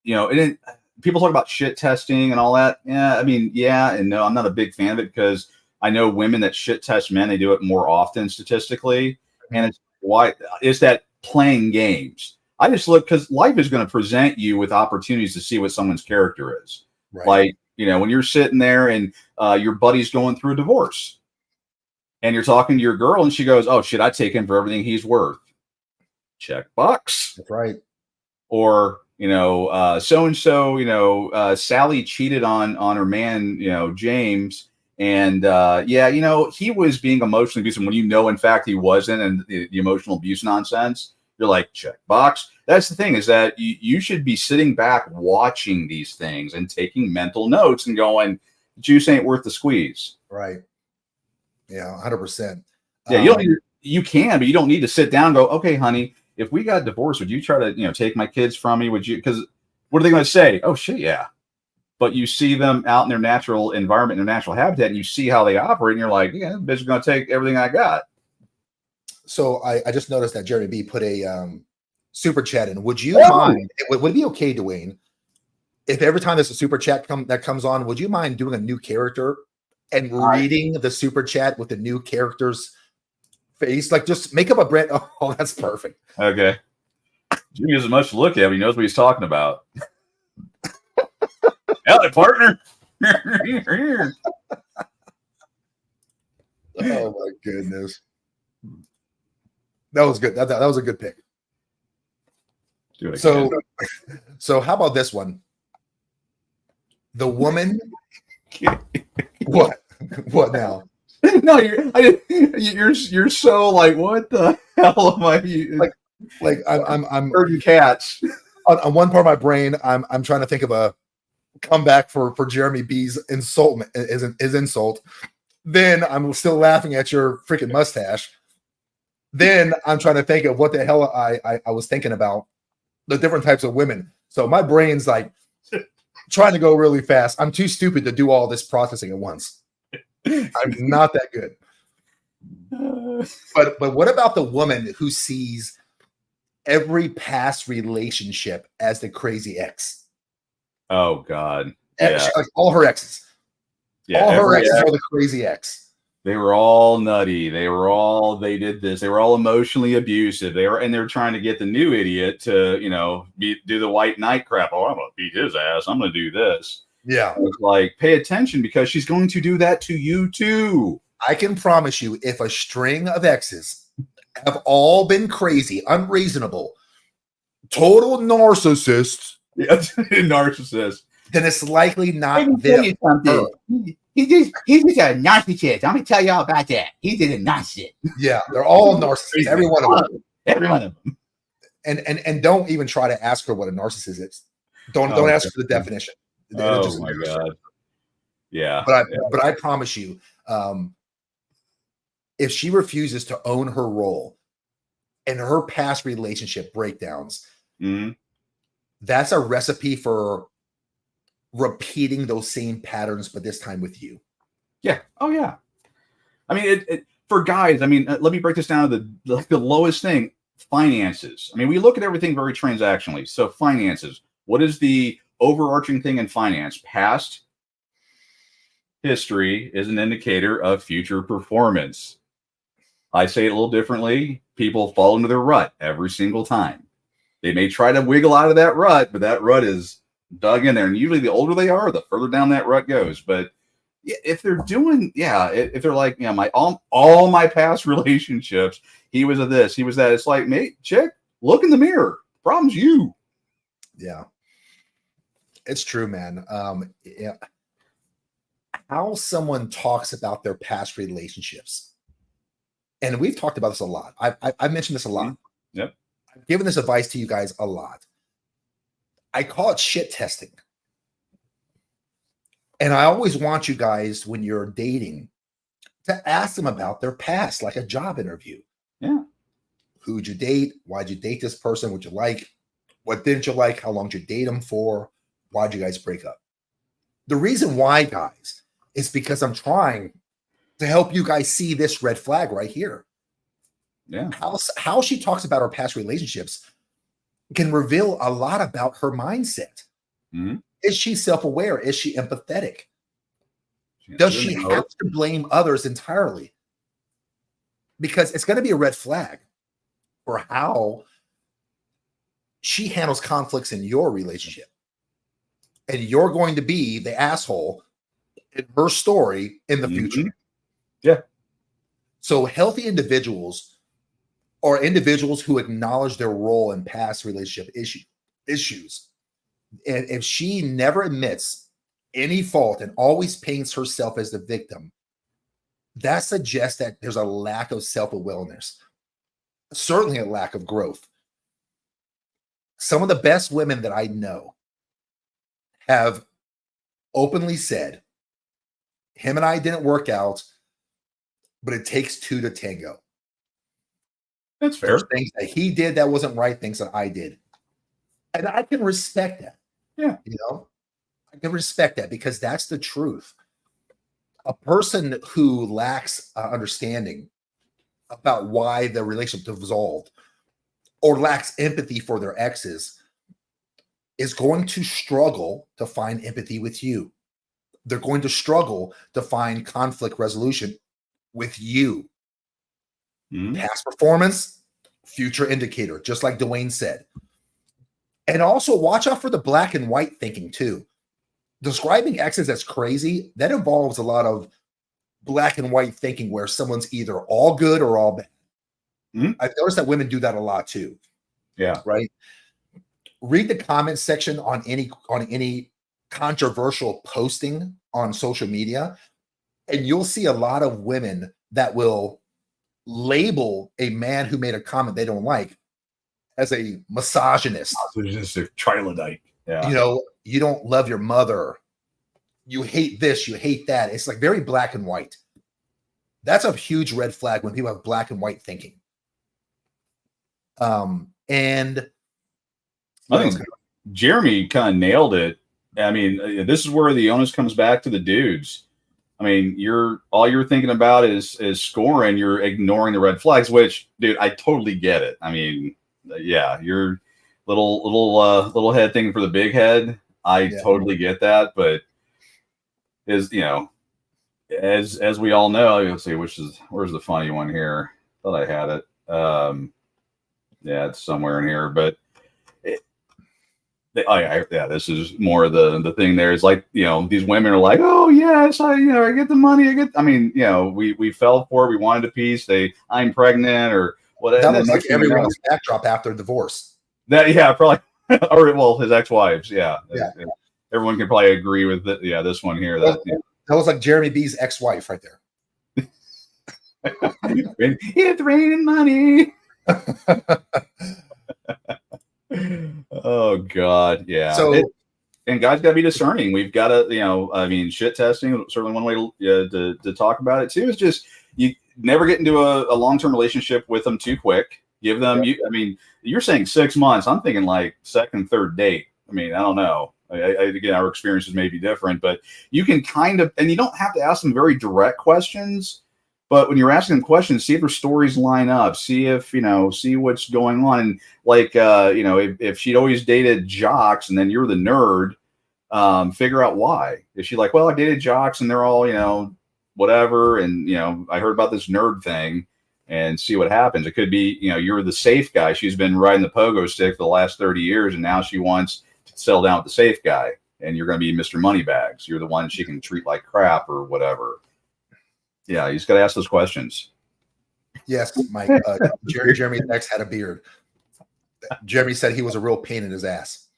and people talk about shit testing and all that. Yeah. I mean, yeah and no, I'm not a big fan of it because I know women that shit test men, they do it more often statistically. And it's why is that playing games? I just look because life is going to present you with opportunities to see what someone's character is. Right. Like, when you're sitting there and your buddy's going through a divorce and you're talking to your girl and she goes, oh shit, I take him for everything he's worth. Check box. That's right. Or, so-and-so, Sally cheated on her man, James. And he was being emotionally abusive when in fact he wasn't, and the emotional abuse nonsense. You're like, check box. That's the thing, is that you should be sitting back watching these things and taking mental notes and going, juice ain't worth the squeeze. Right. Yeah, 100%. Yeah, you can, but you don't need to sit down and go, okay, honey, if we got divorced, would you try to take my kids from me? Would you? Because what are they going to say? Oh shit, yeah. But you see them out in their natural environment, in their natural habitat, and you see how they operate, and you're like, yeah, this bitch is going to take everything I got. So I just noticed that Jeremy B put a super chat in. Would you mind? Would it be okay, Dwayne, if every time there's a super chat that comes on, would you mind doing a new character and reading the super chat with the new character's face? Like, just make up a brand. Oh, that's perfect. Okay. Jimmy doesn't much to look at, but he knows what he's talking about. Howdy, partner. Oh my goodness. That was good. That was a good pick. So how about this one? The woman. What now? No, you're so like, what the hell am I? Like I'm herding cats. On one part of my brain, I'm trying to think of a comeback for Jeremy B's insult. His insult. Then I'm still laughing at your freaking mustache. Then I'm trying to think of what the hell I was thinking about, the different types of women. So my brain's like trying to go really fast. I'm too stupid to do all this processing at once. I'm not that good. But what about the woman who sees every past relationship as the crazy ex? Oh God. Yeah. Like all her exes. Yeah. All her exes are the crazy ex. They were all nutty. They did this. They were all emotionally abusive. They're trying to get the new idiot to, do the white knight crap. Oh, I'm going to beat his ass. I'm going to do this. Yeah. It's like, pay attention because she's going to do that to you too. I can promise you, if a string of exes have all been crazy, unreasonable, total narcissists, narcissist, then it's likely not Let me them. tell you something. He's just a narcissist. I'm gonna tell y'all about that. He's a narcissist. Yeah, they're all narcissists. Every one of them. Every one of them. And don't even try to ask her what a narcissist is. Don't ask for the definition. Oh my God. Yeah. But I promise you, if she refuses to own her role and her past relationship breakdowns, that's a recipe for repeating those same patterns, but this time with you. Yeah. Oh yeah. I mean, for guys, I mean, let me break this down to the lowest thing: finances. I mean, we look at everything very transactionally. So finances. What is the overarching thing in finance? Past history is an indicator of future performance. I say it a little differently. People fall into their rut every single time. They may try to wiggle out of that rut, but that rut is dug in there. And usually the older they are, the further down that rut goes. But if they're doing, if they're like, my all my past relationships, he was a this, he was that. It's like, mate, chick, look in the mirror. The problem's you. Yeah. It's true, man. Yeah. How someone talks about their past relationships. And we've talked about this a lot. I've mentioned this a lot. Yep. I've given this advice to you guys a lot. I call it shit testing. And I always want you guys, when you're dating, to ask them about their past, like a job interview. Yeah. Who'd you date? Why'd you date this person? What'd you like? What didn't you like? How long did you date them for? Why'd you guys break up? The reason why, guys, is because I'm trying to help you guys see this red flag right here. Yeah. How she talks about her past relationships can reveal a lot about her mindset. Mm-hmm. Is she self-aware? Is she empathetic? Does she have to blame others entirely? Because it's going to be a red flag for how she handles conflicts in your relationship. And you're going to be the asshole in her story in the future. Yeah. So healthy individuals are individuals who acknowledge their role in past relationship issues. And if she never admits any fault and always paints herself as the victim, that suggests that there's a lack of self-awareness, certainly a lack of growth. Some of the best women that I know have openly said, him and I didn't work out, but it takes two to tango. That's fair. There's things that he did that wasn't right, things that I did. And I can respect that. Yeah. I can respect that because that's the truth. A person who lacks understanding about why the relationship dissolved or lacks empathy for their exes is going to struggle to find empathy with you. They're going to struggle to find conflict resolution with you. Past performance, future indicator, just like Dwayne said. And also watch out for the black and white thinking too. Describing exes as crazy, that involves a lot of black and white thinking where someone's either all good or all bad. I've noticed that women do that a lot too. Yeah. Right. Read the comment section on any controversial posting on social media, and you'll see a lot of women that will label a man who made a comment they don't like as a misogynist. Just a troglodyte. Yeah. You don't love your mother. You hate this, you hate that. It's like very black and white. That's a huge red flag when people have black and white thinking. And I think Jeremy kind of nailed it. I mean, this is where the onus comes back to the dudes. I mean, all you're thinking about is scoring. You're ignoring the red flags, which, dude, I totally get it. I mean, yeah, you're little head thinking for the big head. I totally get that, but as we all know, let's see, where's the funny one here? Thought I had it. Yeah, it's somewhere in here, but this is more the thing. There is like, these women are like, oh yes, I get the money. I mean, we fell for it. We wanted a piece. I'm pregnant or whatever. That was like everyone's backdrop after divorce. Probably, or well, his ex-wives. Yeah. Everyone can probably agree with it. Yeah, this one here. That was like Jeremy B's ex-wife right there. It's raining money. Oh God, yeah. So, and guys got to be discerning. We've got to, I mean, shit testing certainly one way to talk about it too. Is just you never get into a long-term relationship with them too quick. Give them. I mean, you're saying 6 months. I'm thinking like second, third date. I mean, I don't know. Again, our experiences may be different, but you can kind of, and you don't have to ask them very direct questions. But when you're asking them questions, see if their stories line up. See if see what's going on. And like if she'd always dated jocks and then you're the nerd, figure out why. Is she like, well, I dated jocks and they're all whatever, and I heard about this nerd thing, and see what happens. It could be you're the safe guy. She's been riding the pogo stick for the last 30 years, and now she wants to settle down with the safe guy, and you're going to be Mr. Moneybags. You're the one she can treat like crap or whatever. Yeah, you just got to ask those questions. Yes, Mike. Jeremy's ex had a beard. Jeremy said he was a real pain in his ass.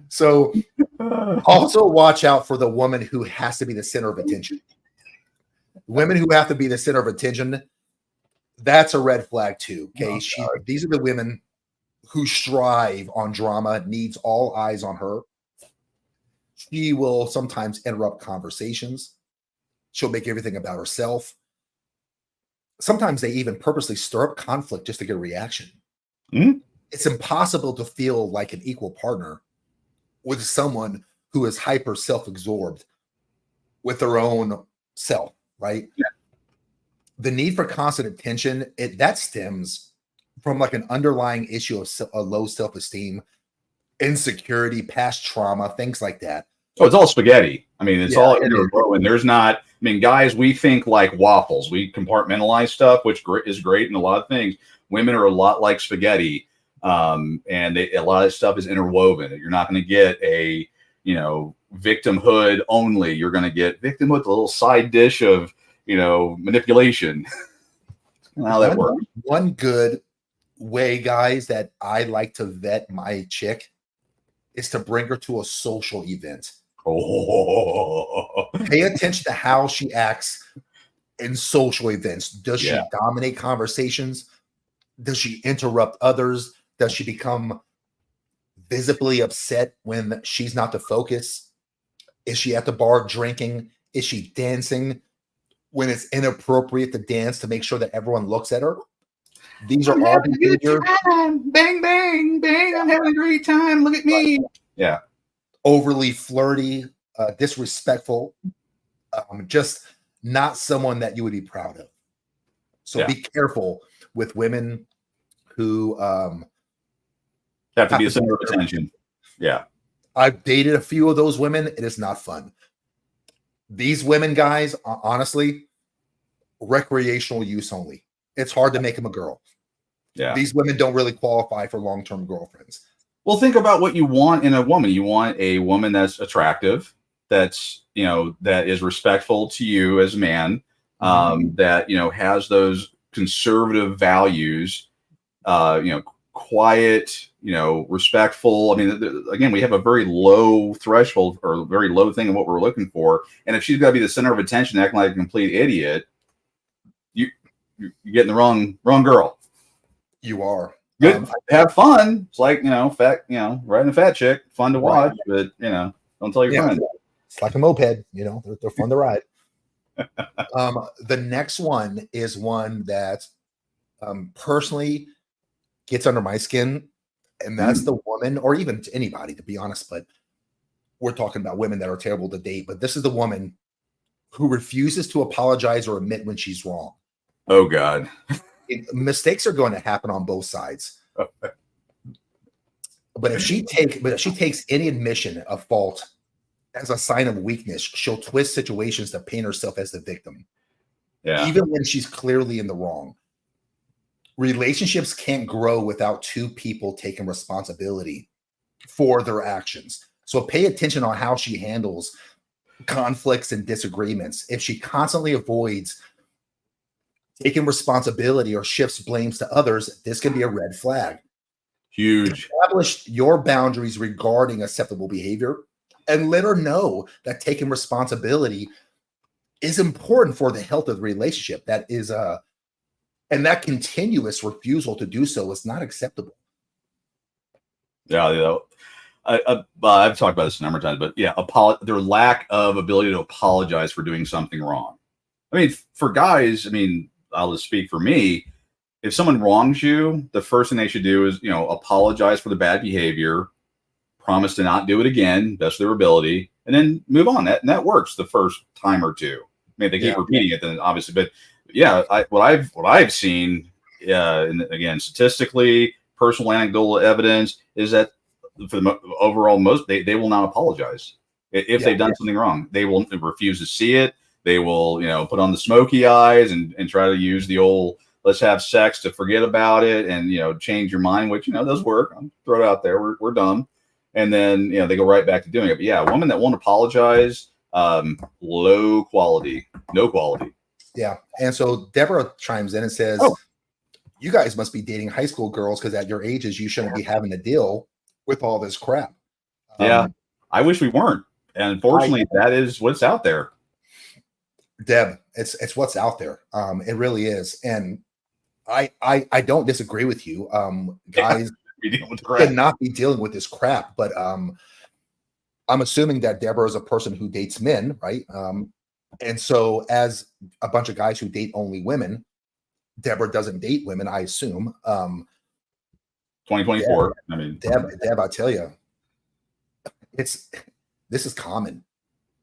So also watch out for the woman who has to be the center of attention. Women who have to be the center of attention, that's a red flag too. Okay. These are the women who strive on drama, needs all eyes on her. She will sometimes interrupt conversations. She'll make everything about herself. Sometimes they even purposely stir up conflict just to get a reaction. Mm-hmm. It's impossible to feel like an equal partner with someone who is hyper self-absorbed with their own self, right? Yeah. The need for constant attention, that stems from like an underlying issue of a low self-esteem, insecurity, past trauma, things like that. Oh, it's all spaghetti. I mean, it's all in a row, and there's not. I mean, guys, we think like waffles. We compartmentalize stuff, which is great in a lot of things. Women are a lot like spaghetti, and a lot of stuff is interwoven. You're not going to get a victimhood only. You're going to get victimhood with a little side dish of manipulation. How that works. One good way, guys, that I like to vet my chick is to bring her to a social event. Oh. Pay attention to how she acts in social events. Does she dominate conversations? Does she interrupt others? Does she become visibly upset when she's not the focus? Is she at the bar drinking? Is she dancing when it's inappropriate to dance to make sure that everyone looks at her? These are all behavior. Bang, bang, bang. I'm having a great time. Look at me. Yeah. Overly flirty, disrespectful, just not someone that you would be proud of. So be careful with women who have to be a center of attention. Yeah. I've dated a few of those women. It is not fun. These women, guys, honestly, recreational use only. It's hard to make them a girl. Yeah. These women don't really qualify for long-term girlfriends. Well, think about what you want in a woman. You want a woman that's attractive, that's, that is respectful to you as a man, that, has those conservative values, quiet, respectful. I mean, again, we have a very low threshold or a very low thing of what we're looking for. And if she's got to be the center of attention, acting like a complete idiot, you're getting the wrong girl. You are. Good. Have fun. It's like, fat, riding a fat chick, fun to watch, but, don't tell your friends. It's like a moped, they're fun to ride. The next one is one that personally gets under my skin, and that's the woman, or even to anybody, to be honest, but we're talking about women that are terrible to date, but this is the woman who refuses to apologize or admit when she's wrong. Oh God. Mistakes are going to happen on both sides. But if she takes any admission of fault as a sign of weakness, she'll twist situations to paint herself as the victim. Yeah. Even when she's clearly in the wrong. Relationships can't grow without two people taking responsibility for their actions. So pay attention on how she handles conflicts and disagreements. If she constantly avoids taking responsibility or shifts blames to others, this can be a red flag. Huge. Establish your boundaries regarding acceptable behavior and let her know that taking responsibility is important for the health of the relationship. That is and that continuous refusal to do so is not acceptable. Yeah, you know, I've talked about this a number of times, but yeah, their lack of ability to apologize for doing something wrong. I mean, for guys, I mean, I'll just speak for me. If someone wrongs you, the first thing they should do is, apologize for the bad behavior, promise to not do it again, best of their ability, and then move on. That works the first time or two. I mean, if they keep repeating it, then obviously, but yeah, what I've seen, and again, statistically, personal anecdotal evidence is that for the overall they will not apologize if they've done something wrong. They will refuse to see it. They will, put on the smoky eyes and try to use the old let's have sex to forget about it and change your mind, which does work. I'll throw it out there. We're dumb, and then they go right back to doing it. But yeah, a woman that won't apologize, low quality, no quality. Yeah, and so Deborah chimes in and says, "You guys must be dating high school girls because at your ages you shouldn't be having to deal with all this crap." Yeah, I wish we weren't, and unfortunately, that is what's out there. Deb, it's what's out there. It really is, and I don't disagree with you. Guys should not be dealing with this crap, but I'm assuming that Deborah is a person who dates men, right? And so as a bunch of guys who date only women, Deborah doesn't date women, I assume. 2024. Deb, I mean, Deb, I tell you, this is common.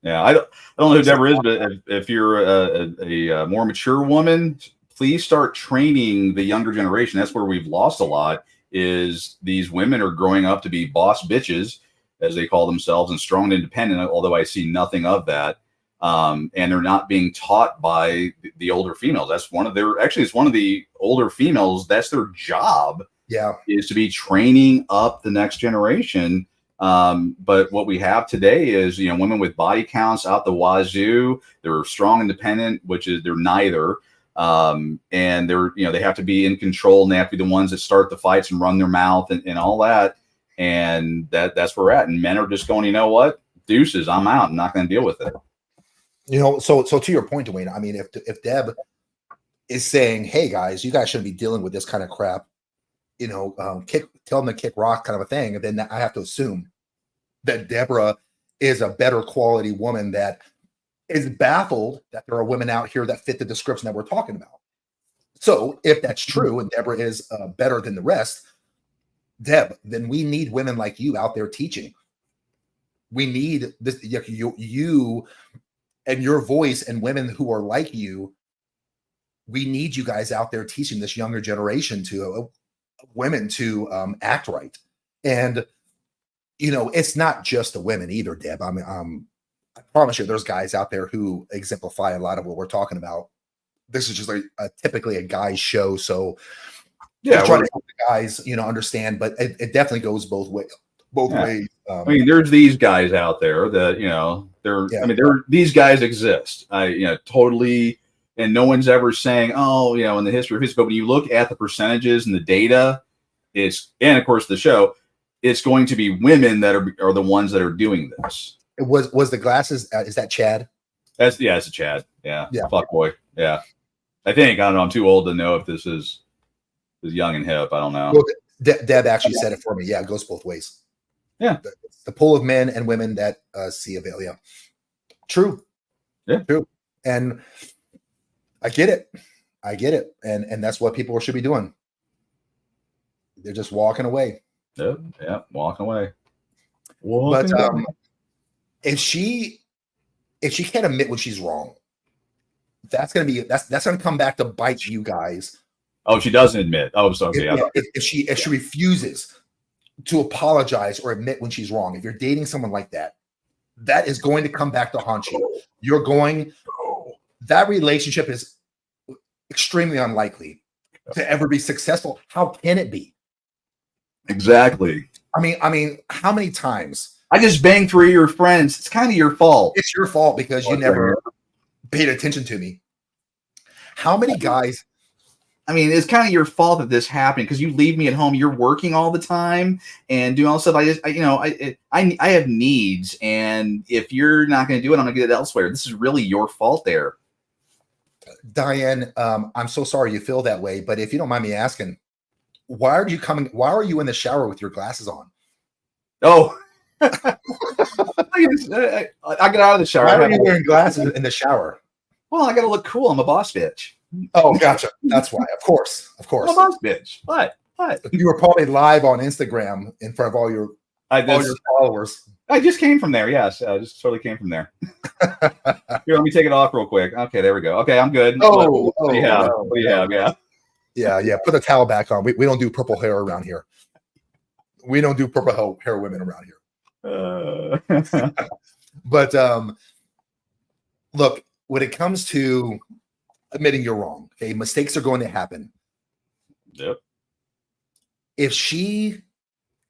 Yeah, I don't know who Deborah is, but if you're a more mature woman, please start training the younger generation. That's where we've lost a lot. Is these women are growing up to be boss bitches, as they call themselves, and strong and independent. Although I see nothing of that, and they're not being taught by the older females. That's one of their. Actually, it's one of the older females. That's their job. Yeah, is to be training up the next generation. But what we have today is, women with body counts out the wazoo. They're strong, independent, which is they're neither. And they're, they have to be in control, and they have to be the ones that start the fights and run their mouth and all that. And that's where we're at. And men are just going, you know what? Deuces, I'm out. I'm not going to deal with it. So to your point, Dwayne, I mean, if Deb is saying, "Hey guys, you guys shouldn't be dealing with this kind of crap," tell them to kick rock kind of a thing, and then I have to assume that Deborah is a better quality woman that is baffled that there are women out here that fit the description that we're talking about. So if that's true and Deborah is better than the rest, Deb, then we need women like you out there teaching. We need this, you and your voice, and women who are like you. We need you guys out there teaching this younger generation to women to act right. And it's not just the women either, Deb. I mean, I promise you, there's guys out there who exemplify a lot of what we're talking about. This is just typically a guy's show, so yeah, trying to help the guys, understand. But it definitely goes both ways. I mean, there's these guys out there that I mean, these guys exist. Totally, and no one's ever saying, oh, in the history of history. But when you look at the percentages and the data, and of course the show, it's going to be women that are the ones that are doing this. It was the glasses. Is that Chad? It's a Chad. Yeah. Fuck boy. Yeah. I think, I don't know. I'm too old to know if this is young and hip. I don't know. Well, Deb actually said it for me. Yeah, it goes both ways. Yeah. The pool of men and women that see avail. Yeah. True. Yeah. True. And I get it. And that's what people should be doing. They're just walking away. Yeah. Walking away. if she can't admit when she's wrong, that's gonna come back to bite you guys. Oh, she doesn't admit. Oh, so okay. If she refuses to apologize or admit when she's wrong, if you're dating someone like that, that is going to come back to haunt you. That relationship is extremely unlikely to ever be successful. How can it be? Exactly. I mean, how many times? I just banged 3 of your friends. It's kind of your fault. It's your fault because you never paid attention to me. How many guys? I mean, it's kind of your fault that this happened because you leave me at home. You're working all the time and doing all this stuff. I have needs, and if you're not going to do it, I'm going to get it elsewhere. This is really your fault there. Diane, I'm so sorry you feel that way, but if you don't mind me asking, why are you in the shower with your glasses on? Oh, I get out of the shower. Why are you wearing glasses in the shower? Well, I got to look cool. I'm a boss bitch. Oh, gotcha. That's why. Of course. I'm a boss bitch. What? You were probably live on Instagram in front of all your followers. I just came from there. Yes, I just totally came from there. Here, let me take it off real quick. Okay, there we go. Okay, I'm good. What do you have? What do you have? Yeah. Put the towel back on. We don't do purple hair around here. We don't do purple hair women around here. But look, when it comes to admitting you're wrong, okay, mistakes are going to happen. Yep. If she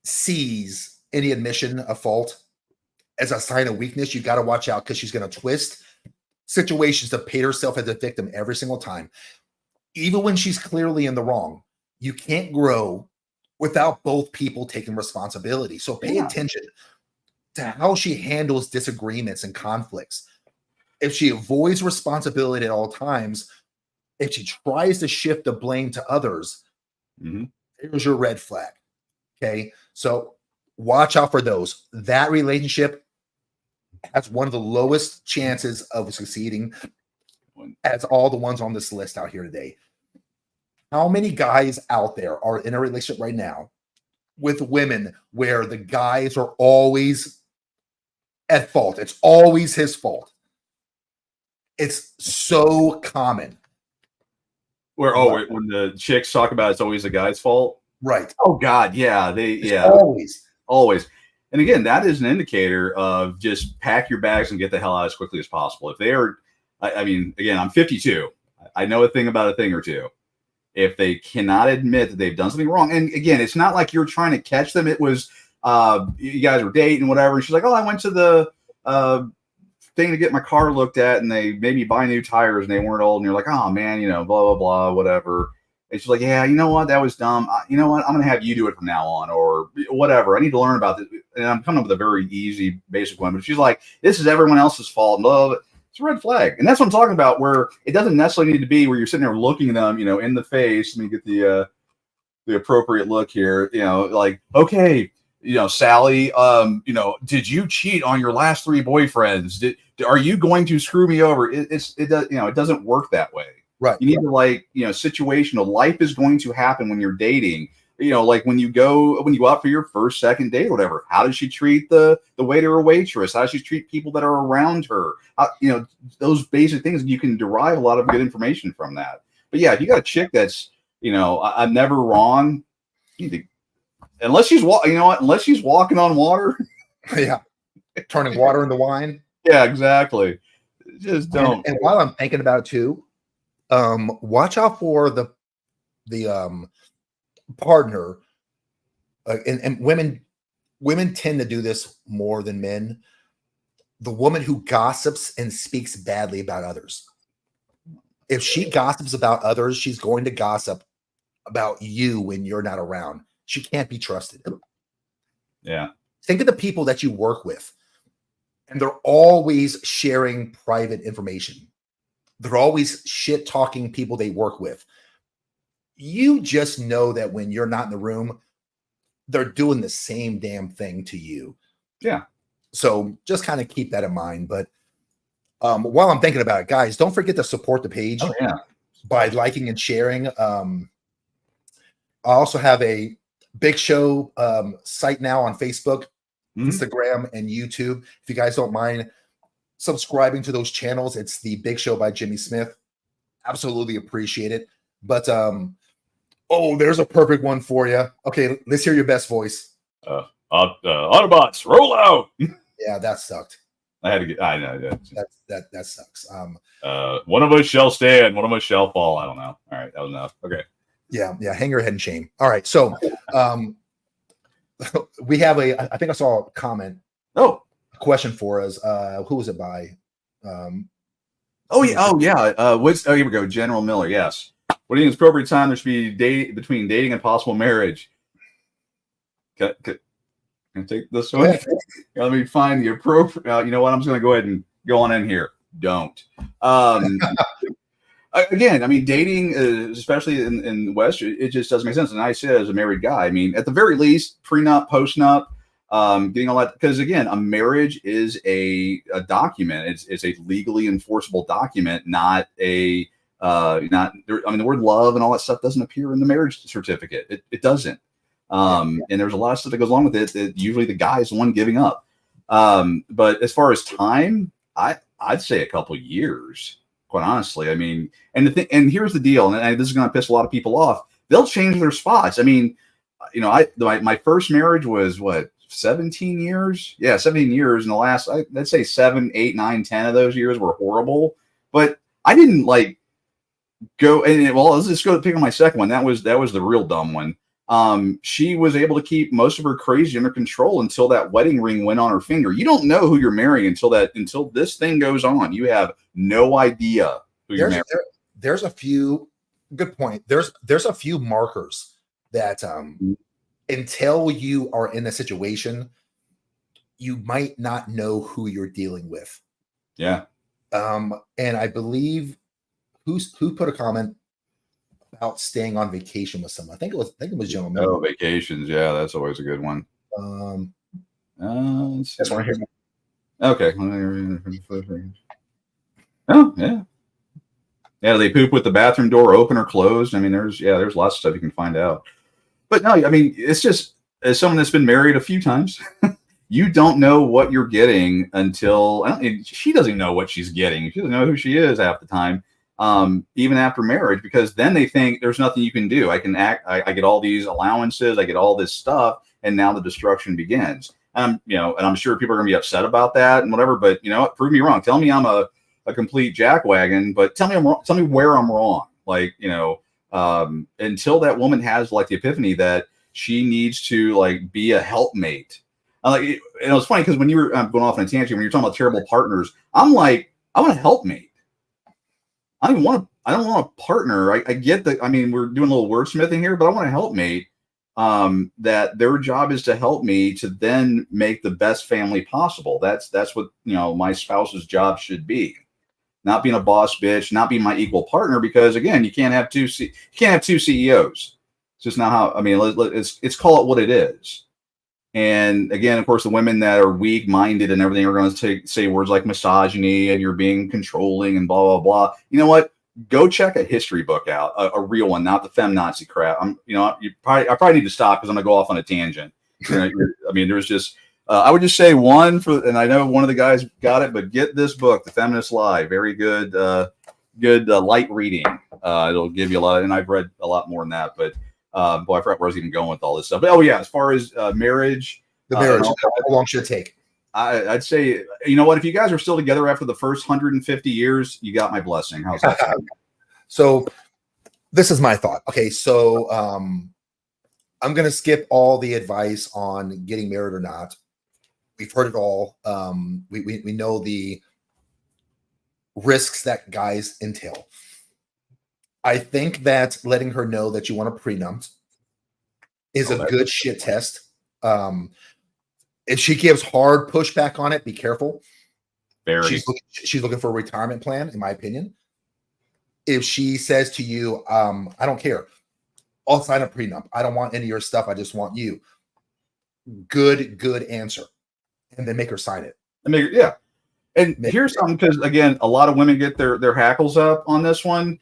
sees any admission of fault as a sign of weakness, you got to watch out because she's going to twist situations to paint herself as a victim every single time. Even when she's clearly in the wrong, you can't grow without both people taking responsibility. So pay attention to how she handles disagreements and conflicts. If she avoids responsibility at all times, if she tries to shift the blame to others, here's your red flag. Okay. So watch out for those. That relationship has one of the lowest chances of succeeding as all the ones on this list out here today. How many guys out there are in a relationship right now with women where the guys are always at fault? It's always his fault. It's so common. When the chicks talk about it's always the guy's fault. Right. Oh God, yeah. Always. And again, that is an indicator of just pack your bags and get the hell out as quickly as possible. If they are, I mean, again, I'm 52. I know a thing about a thing or two. If they cannot admit that they've done something wrong, and again, it's not like you're trying to catch them. It was you guys were dating, whatever. And she's like, "Oh, I went to the thing to get my car looked at, and they made me buy new tires, and they weren't old." And you're like, "Oh man, blah blah blah, whatever." And she's like, "Yeah, you know what? That was dumb. You know what? I'm gonna have you do it from now on, or whatever. I need to learn about this." And I'm coming up with a very easy, basic one. But she's like, "This is everyone else's fault." And blah, blah, blah. It's a red flag. And that's what I'm talking about, where it doesn't necessarily need to be where you're sitting there looking at them, in the face. Let me get the appropriate look here. Like, okay, Sally, did you cheat on your last 3 boyfriends? Are you going to screw me over? It doesn't work that way. Right. You need to situational. Life is going to happen when you're dating. Like when you go out for your first, second date, or whatever, how does she treat the waiter or waitress? How does she treat people that are around her? Those basic things, you can derive a lot of good information from that. But yeah, if you got a chick that's, I'm never wrong, unless she's walking on water. Yeah. Turning water into wine. Yeah, exactly. Just don't. And while I'm thinking about it too, watch out for the partner, and women tend to do this more than men. The woman who gossips and speaks badly about others. If she gossips about others, she's going to gossip about you when you're not around. She can't be trusted. Yeah. Think of the people that you work with, and they're always sharing private information. They're always shit talking people they work with. You just know that when you're not in the room, they're doing the same damn thing to you. Yeah. So just kind of keep that in mind. But while I'm thinking about it, guys, don't forget to support the page by liking and sharing. I also have a Big Show site now on Facebook. Instagram, and YouTube. If you guys don't mind subscribing to those channels, it's the Big Show by Jimmy Smith. Absolutely appreciate it. But oh, there's a perfect one for you. Okay, let's hear your best voice. Autobots, roll out. Yeah, that sucked. I know. That sucks. One of us shall stand, one of us shall fall. I don't know. All right, that was enough. Okay. Yeah. Hang your head in shame. All right. So we have I think I saw a comment. Oh, a question for us. Who was it by? Oh yeah. Here we go. General Miller. Yes. What do you think is appropriate time there should be between dating and possible marriage? Can I take this one? Let me find the appropriate. You know what? I'm just going to go ahead and go on in here. Don't. Again, I mean, dating, especially in the West, it just doesn't make sense. And I say as a married guy, I mean, at the very least, prenup, postnup, getting all that, because again, a marriage is a document. It's a legally enforceable document, not a the word love and all that stuff doesn't appear in the marriage certificate. It doesn't. And there's a lot of stuff that goes along with it that usually the guy is the one giving up. But as far as time, I'd say a couple years, quite honestly. I mean, and here's the deal, and this is going to piss a lot of people off. They'll change their spots. I mean, my first marriage was what, 17 years? Yeah, 17 years. And the last, let's say 7, 8, 9, 10 of those years were horrible. But I didn't go and let's just go pick on my second one. That was the real dumb one. She was able to keep most of her crazy under control until that wedding ring went on her finger. You don't know who you're marrying until this thing goes on. You have no idea who you're marrying. There's a few good point. There's a few markers that until you are in a situation, you might not know who you're dealing with. Yeah. And I believe who put a comment about staying on vacation with someone. I think it was General Miller. Oh, vacations. Yeah, that's always a good one. That's one here. Okay. Oh, yeah. Yeah, they poop with the bathroom door open or closed. I mean, there's lots of stuff you can find out. But no, I mean, it's just, as someone that's been married a few times, you don't know what you're getting until she doesn't know what she's getting. She doesn't know who she is half the time. Even after marriage, because then they think there's nothing you can do. I get all these allowances, I get all this stuff, and now the destruction begins. And I'm sure people are going to be upset about that and whatever, but prove me wrong. Tell me I'm a complete jackwagon, but tell me I'm wrong. Tell me where I'm wrong. Until that woman has the epiphany that she needs to be a helpmate. It was funny because when you were going off on a tangent, when you're talking about terrible partners, I'm like, I want a helpmate. I don't want a partner. I get that. I mean, we're doing a little wordsmithing here, but I want a helpmate. That their job is to help me to then make the best family possible. That's what my spouse's job should be. Not being a boss bitch, not being my equal partner, because again, you can't have two CEOs. It's just not how. I mean, let's call it what it is. And again, of course, the women that are weak-minded and everything are going to say words like misogyny and you're being controlling and blah, blah, blah. You know what? Go check a history book out, a real one, not the feminazi crap. I probably need to stop because I'm going to go off on a tangent. There's just, I would just say one and I know one of the guys got it, but get this book, The Feminist Lie. Very good, light reading. It'll give you a lot, and I've read a lot more than that, but I forgot where I was even going with all this stuff. But as far as marriage, how long should it take? I'd say, if you guys are still together after the first 150 years, you got my blessing. How's that? So this is my thought. Okay, so I'm going to skip all the advice on getting married or not. We've heard it all. We know the risks that guys entail. I think that letting her know that you want a prenup is a good shit test. If she gives hard pushback on it, be careful. She's looking for a retirement plan, in my opinion. If she says to you, I don't care, I'll sign a prenup. I don't want any of your stuff. I just want you. Good answer. And then make her sign it. And here's something, because again, a lot of women get their hackles up on this one.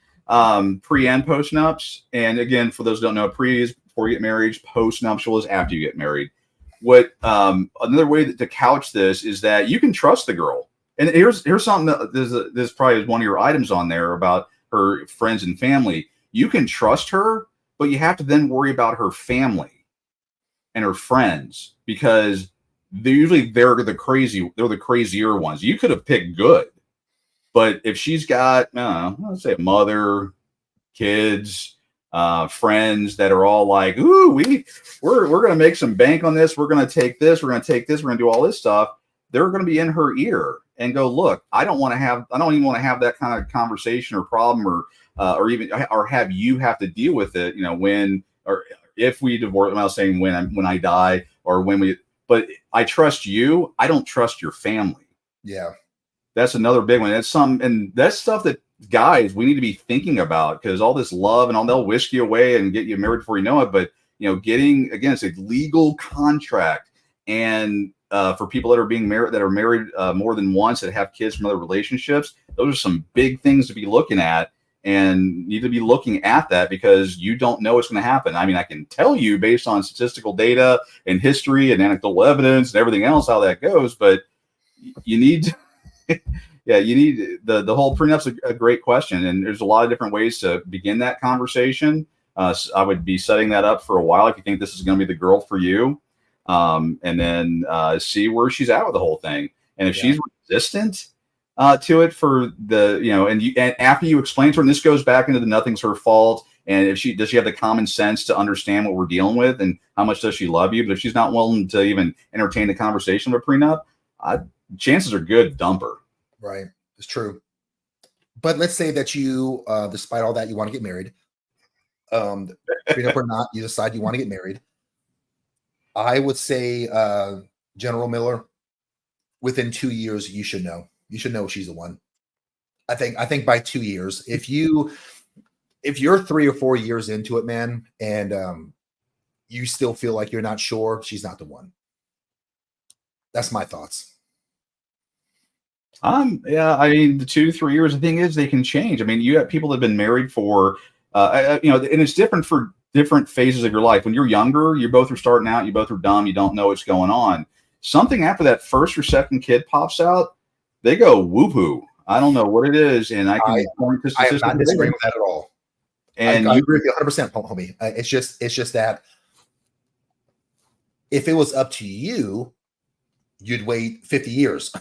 Pre and post nups. And again, for those who don't know, pre is before you get married, post nuptial is after you get married. what another way to couch this is that you can trust the girl. And here's something that this probably is one of your items on there about her friends and family. You can trust her, but you have to then worry about her family and her friends, because they're the crazier ones. You could have picked good, but if she's got, let's say, a mother, kids, friends that are all like, ooh, we're going to make some bank on this. We're going to take this. We're going to take this. We're going to do all this stuff. They're going to be in her ear and go, look, I don't even want to have that kind of conversation or problem or have you have to deal with it, when, or if we divorce. I'm not saying when I die or but I trust you. I don't trust your family. Yeah. That's another big one. And that's stuff that guys, we need to be thinking about, because all this love and all, they'll whisk you away and get you married before you know it. But, getting, again, it's a legal contract. And for people that are married more than once, that have kids from other relationships, those are some big things to be looking at, and need to be looking at that, because you don't know what's going to happen. I mean, I can tell you based on statistical data and history and anecdotal evidence and everything else how that goes, but you need you need the whole prenup's a great question, and there's a lot of different ways to begin that conversation. So I would be setting that up for a while if you think this is going to be the girl for you, and then see where she's at with the whole thing. And if she's resistant to it for and after you explain to her, and this goes back into the nothing's her fault, and if does she have the common sense to understand what we're dealing with, and how much does she love you? But if she's not willing to even entertain the conversation of a prenup, chances are good dump her. Right. It's true. But let's say that you, despite all that, you want to get married. Prenup or not, you decide you want to get married. I would say, General Miller, within 2 years, you should know. You should know she's the one. I think by 2 years, if you're 3 or 4 years into it, man, and you still feel like you're not sure, she's not the one. That's my thoughts. Yeah, I mean, the 2-3 years, the thing is, they can change. I mean, you have people that have been married for, and it's different for different phases of your life. When you're younger, you both are starting out, you both are dumb, you don't know what's going on. Something after that first or second kid pops out, they go whoop-hoo. I don't know what it is, and I point to statistics. I am not disagreeing with that at all. And I agree with you 100%, homie. It's just that if it was up to you, you'd wait 50 years.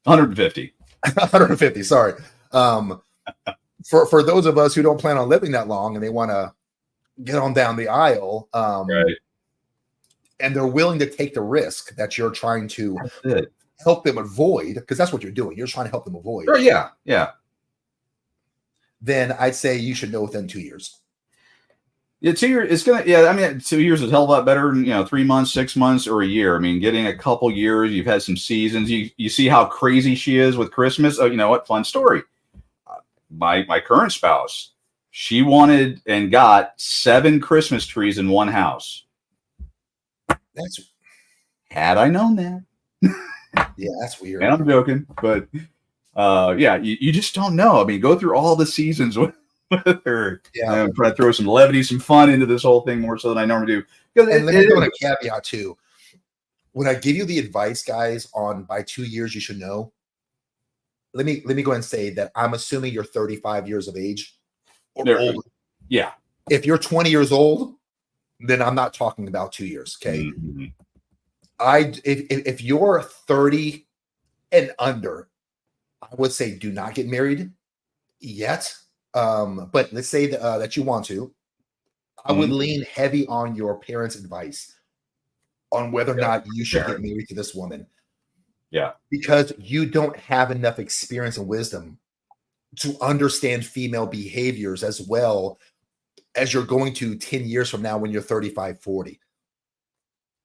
150. 150, sorry. For those of us who don't plan on living that long and they want to get on down the aisle, right, and they're willing to take the risk that you're trying to help them avoid, because that's what you're doing. You're trying to help them avoid. Sure, yeah. Then I'd say you should know within 2 years. Yeah, 2 years. It's gonna. Yeah, I mean, 2 years is a hell of a lot better than 3 months, 6 months, or a year. I mean, getting a couple years. You've had some seasons. You see how crazy she is with Christmas. Oh, you know what? Fun story. My current spouse, she wanted and got 7 Christmas trees in one house. Had I known that. Yeah, that's weird. And I'm joking, but you just don't know. I mean, go through all the seasons with her. Yeah, I'm trying to throw some levity, some fun into this whole thing more so than I normally do. And let me go on a caveat too. When I give you the advice, guys, on by 2 years you should know, let me go ahead and say that I'm assuming you're 35 years of age or older. Yeah. If you're 20 years old, then I'm not talking about 2 years. Okay. Mm-hmm. If you're 30 and under, I would say do not get married yet. But let's say that you want to. I would lean heavy on your parents' advice on whether or not you should get married to this woman. Yeah. Because you don't have enough experience and wisdom to understand female behaviors as well as you're going to 10 years from now when you're 35, 40.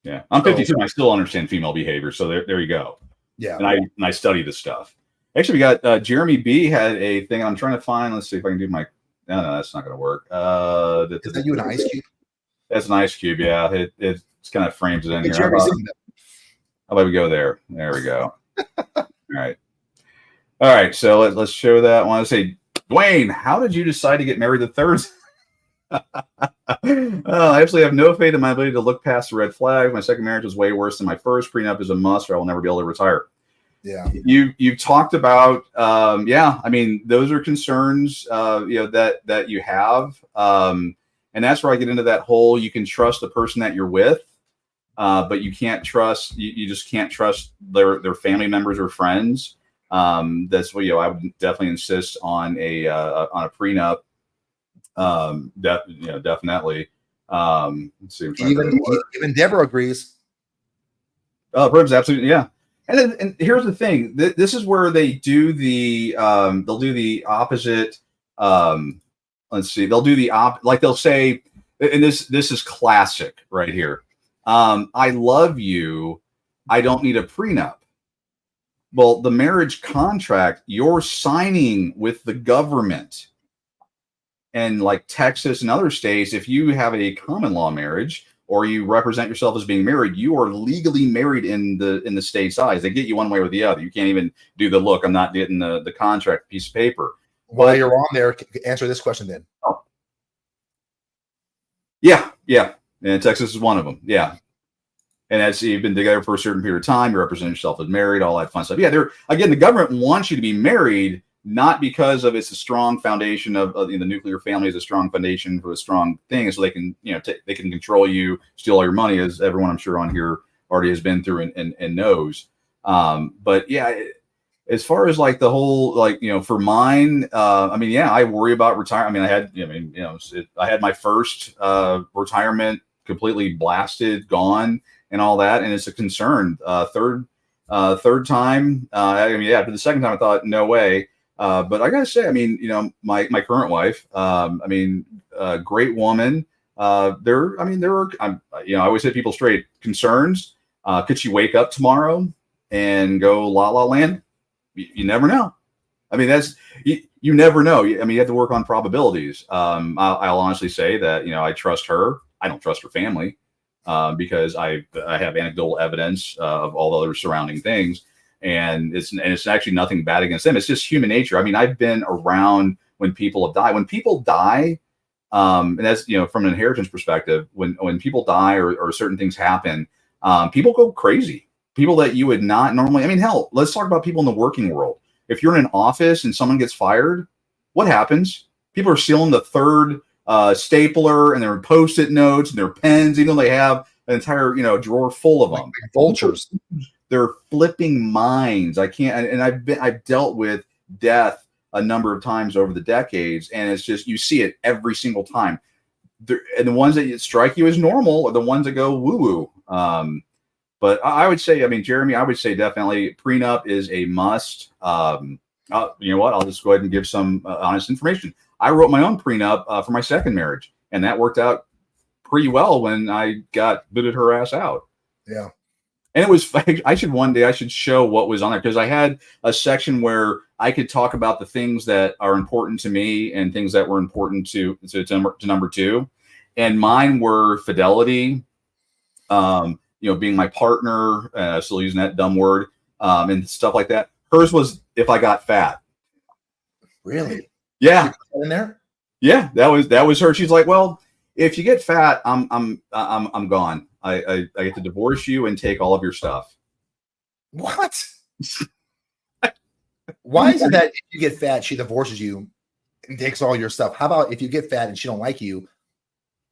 Yeah. I'm 52. I still understand female behavior. So there you go. Yeah. And I study this stuff. Actually, we got Jeremy B had a thing I'm trying to find. Let's see if I can do my. No, that's not going to work. Is that you an ice cube? That's an ice cube. Yeah, it kind of frames it in here. How about we go there? There we go. All right. So let's show that one. Let's say, Dwayne, how did you decide to get married the third? I actually have no faith in my ability to look past the red flag. My second marriage was way worse than my first. Prenup is a must, or I will never be able to retire. Yeah. You've talked about, yeah. I mean, those are concerns, that you have, and that's where I get into that whole. You can trust the person that you're with, but you can't trust. You just can't trust their family members or friends. That's what I would definitely insist on a prenup. Definitely. Let's see. Even Deborah agrees. Brooks, absolutely, yeah. And here's the thing. This is where they do they'll do the opposite. Let's see. They'll do like they'll say, and this is classic right here. I love you. I don't need a prenup. Well, the marriage contract you're signing with the government, and like Texas and other states, if you have a common law marriage or you represent yourself as being married, you are legally married in the state's eyes. They get you one way or the other. You can't even do the look. I'm not getting the contract piece of paper. While you're on there, answer this question then. Oh. Yeah. And Texas is one of them. Yeah. And as you've been together for a certain period of time, you represent yourself as married, all that fun stuff. Yeah, the government wants you to be married, not because of it's a strong foundation of the nuclear family is a strong foundation for a strong thing, so they can they can control you, steal all your money, as everyone I'm sure on here already has been through and knows. But yeah, as far as like the whole for mine, I worry about retirement. I had my first retirement completely blasted, gone, and all that, and it's a concern. Third time, after the second time, I thought no way. But I gotta say, my current wife, great woman. There are, I always hit people straight. Concerns. Could she wake up tomorrow and go la la land? You never know. You never know. You have to work on probabilities. I'll honestly say that I trust her. I don't trust her family because I have anecdotal evidence of all the other surrounding things. And it's actually nothing bad against them. It's just human nature. I've been around when people have died. When people die, and that's from an inheritance perspective, when people die or certain things happen, people go crazy. People that you would not normally. Hell, let's talk about people in the working world. If you're in an office and someone gets fired, what happens? People are stealing the third stapler and their Post-it notes and their pens, even though they have an entire drawer full of them. Like vultures. They're flipping minds. I can't, and I've dealt with death a number of times over the decades, and it's just you see it every single time. And the ones that strike you as normal are the ones that go woo woo. But I would say, Jeremy, I would say definitely prenup is a must. You know what? I'll just go ahead and give some honest information. I wrote my own prenup for my second marriage, and that worked out pretty well when I booted her ass out. Yeah. And it was, I should show what was on there, because I had a section where I could talk about the things that are important to me and things that were important to number two. And mine were fidelity, being my partner, still using that dumb word, and stuff like that. Hers was if I got fat. Really? Yeah. In there? Yeah, that was her. She's like, well, if you get fat, I'm gone. I get to divorce you and take all of your stuff. What? Why is it that if you get fat, she divorces you and takes all your stuff? How about if you get fat and she don't like you,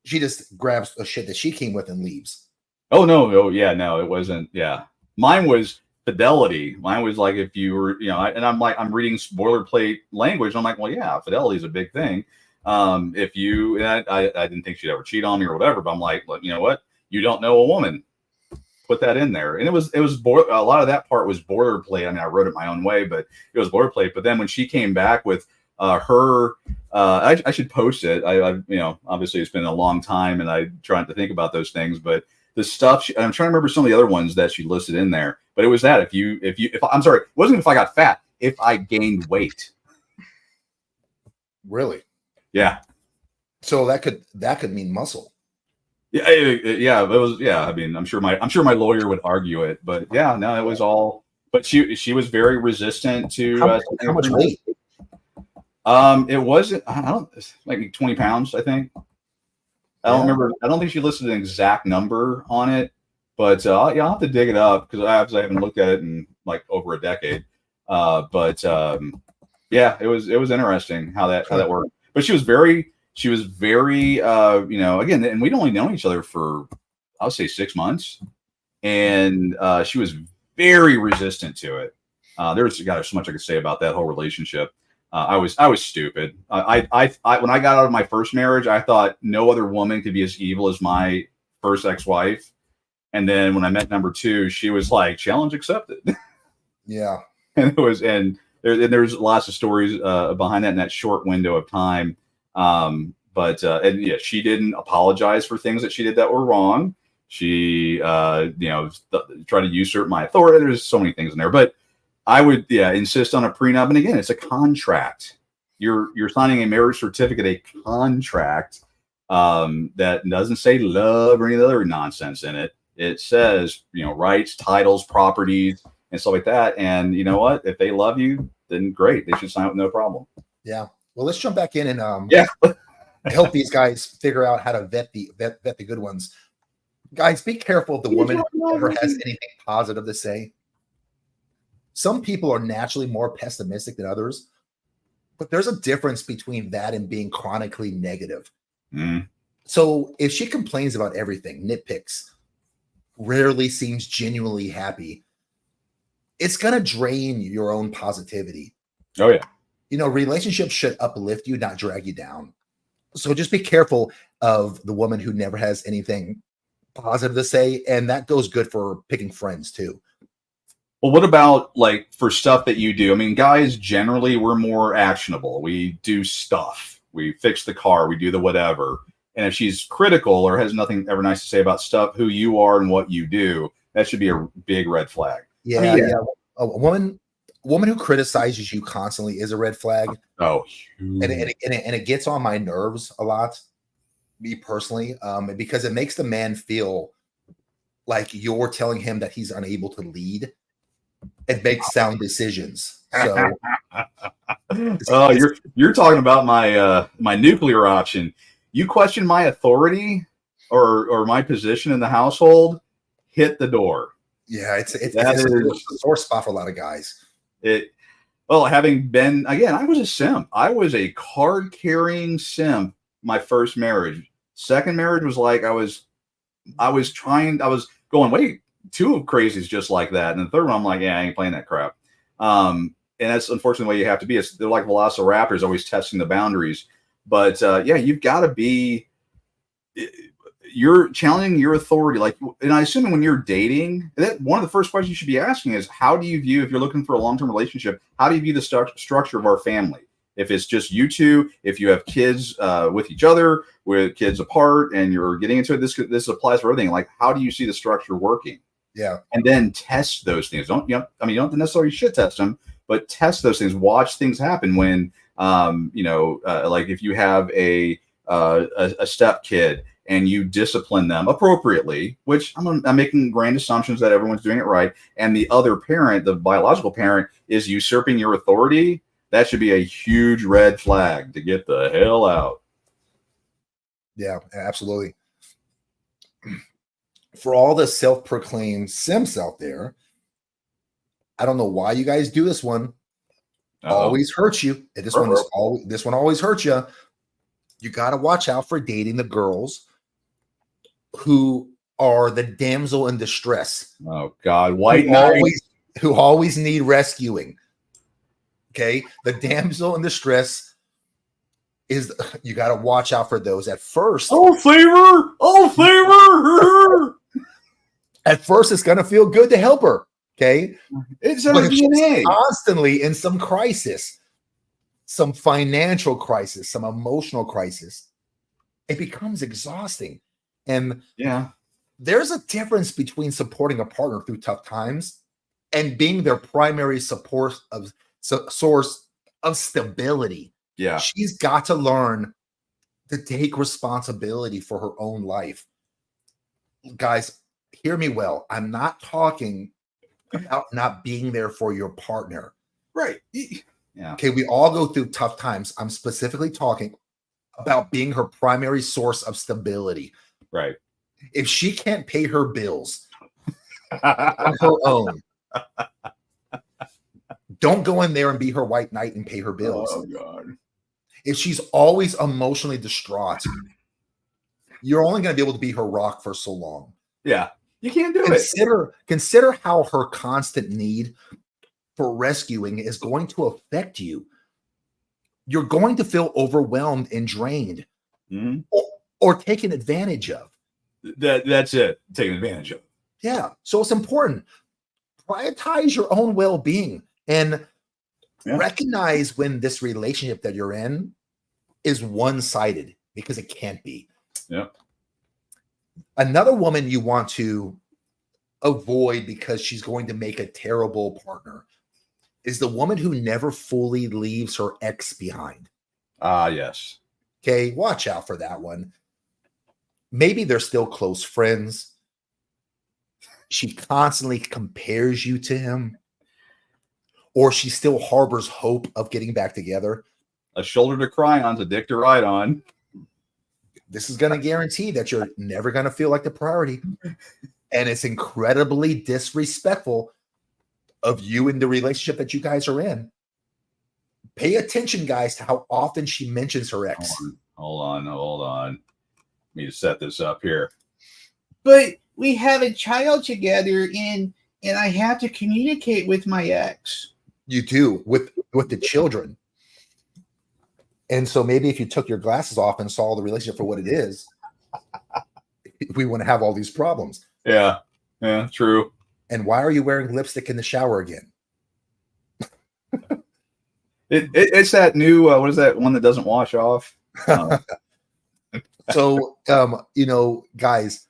she just grabs the shit that she came with and leaves? Oh no! Oh yeah, no, it wasn't. Yeah, mine was fidelity. Mine was like if you were, and I'm reading boilerplate language. I'm like, well, yeah, fidelity is a big thing. If you, and I didn't think she'd ever cheat on me or whatever, but I'm like, well, you know what? You don't know a woman. Put that in there. And it was a lot of that part was boilerplate. I wrote it my own way, but it was boilerplate. But then when she came back with her, I should post it. I obviously it's been a long time and I trying to think about those things, but the stuff, I'm trying to remember some of the other ones that she listed in there, but it was that if I'm sorry, it wasn't if I got fat, if I gained weight. Really? Yeah. So that could mean muscle. Yeah, it was. Yeah, I'm sure my lawyer would argue it, but yeah, no, it was all. But she was very resistant to how much weight? It wasn't. I don't like 20 pounds, I think. I don't remember. I don't think she listed an exact number on it, but yeah, I'll have to dig it up because I haven't looked at it in like over a decade. But yeah, it was interesting how that worked. But she was very again, and we'd only known each other for I would say 6 months, and she was very resistant to it. There's so much I could say about that whole relationship. I was stupid. I when I got out of my first marriage, I thought no other woman could be as evil as my first ex-wife. And then when I met number two, she was like, challenge accepted. Yeah. And there's lots of stories behind that in that short window of time. But yeah, she didn't apologize for things that she did that were wrong. She tried to usurp my authority. There's so many things in there, but I would insist on a prenup. And again, it's a contract. You're signing a marriage certificate, a contract that doesn't say love or any other nonsense in it. It says, rights, titles, properties, and stuff like that. And you know what? If they love you, then great. They should sign up with no problem. Yeah. Well, let's jump back in and yeah. help these guys figure out how to vet the good ones. Guys, be careful of the woman who never has anything positive to say. Some people are naturally more pessimistic than others, but there's a difference between that and being chronically negative. Mm. So if she complains about everything, nitpicks, rarely seems genuinely happy, it's going to drain your own positivity. Oh, yeah. Relationships should uplift you, not drag you down. So just be careful of the woman who never has anything positive to say. And that goes good for picking friends too. Well, what about like for stuff that you do? I mean, guys, generally we're more actionable. We do stuff. We fix the car. We do the whatever. And if she's critical or has nothing ever nice to say about stuff, who you are and what you do, that should be a big red flag. Yeah. A woman who criticizes you constantly is a red flag. Oh, and it gets on my nerves a lot, me personally, because it makes the man feel like you're telling him that he's unable to lead and make sound decisions. So, oh, you're talking about my nuclear option. You question my authority or my position in the household, hit the door. Yeah, it's a sore spot for a lot of guys. Having been, again, I was a simp. I was a card-carrying simp my first marriage. Second marriage was like I was going, wait, two of crazies just like that. And the third one, I'm like, yeah, I ain't playing that crap. And that's unfortunately the way you have to be. They're like velociraptors, always testing the boundaries. But you've got to be, you're challenging your authority. And I assume when you're dating, that one of the first questions you should be asking is, how do you view, if you're looking for a long-term relationship, how do you view the structure of our family? If it's just you two, if you have kids with each other, with kids apart, and you're getting into it, this applies for everything. Like, how do you see the structure working? Yeah. And then test those things. You don't necessarily should test them, but test those things. Watch things happen when, like if you have a step kid and you discipline them appropriately, which I'm making grand assumptions that everyone's doing it right, and the other parent, the biological parent, is usurping your authority, that should be a huge red flag to get the hell out. Yeah, absolutely. For all the self-proclaimed simps out there, I don't know why you guys do this one. Always hurts you. This one always hurts you. You got to watch out for dating the girls who are the damsel in distress. Oh God, white knight, who always need rescuing. Okay, the damsel in distress is, you got to watch out for those at first. Favor. At first, it's going to feel good to help her. Okay, it's in her DNA. Constantly in some crisis, some financial crisis, some emotional crisis, it becomes exhausting. And there's a difference between supporting a partner through tough times and being their primary source of stability. Yeah, she's got to learn to take responsibility for her own life. Guys, hear me well. I'm not talking about not being there for your partner. Right. Yeah. Okay, we all go through tough times. I'm specifically talking about being her primary source of stability. Right. If she can't pay her bills on her own, don't go in there and be her white knight and pay her bills. Oh God. If she's always emotionally distraught, you're only going to be able to be her rock for so long. Yeah. You can't do it. Consider how her constant need for rescuing is going to affect you. You're going to feel overwhelmed and drained, or taken advantage of. That's it. Taking advantage of. Yeah. So it's important. Prioritize your own well-being and recognize when this relationship that you're in is one-sided, because it can't be. Yeah. Another woman you want to avoid because she's going to make a terrible partner is the woman who never fully leaves her ex behind. Yes. Okay, watch out for that one. Maybe they're still close friends. She constantly compares you to him, or she still harbors hope of getting back together. A shoulder to cry on, a dick to ride on. This is going to guarantee that you're never going to feel like the priority. And it's incredibly disrespectful of you in the relationship that you guys are in. Pay attention, guys, to how often she mentions her ex. Hold on. Let me just set this up here. But we have a child together, and I have to communicate with my ex. You do, with the children. And so maybe if you took your glasses off and saw the relationship for what it is, we wouldn't have all these problems. Yeah, true. And why are you wearing lipstick in the shower again? It's that new, what is that one that doesn't wash off? So, guys,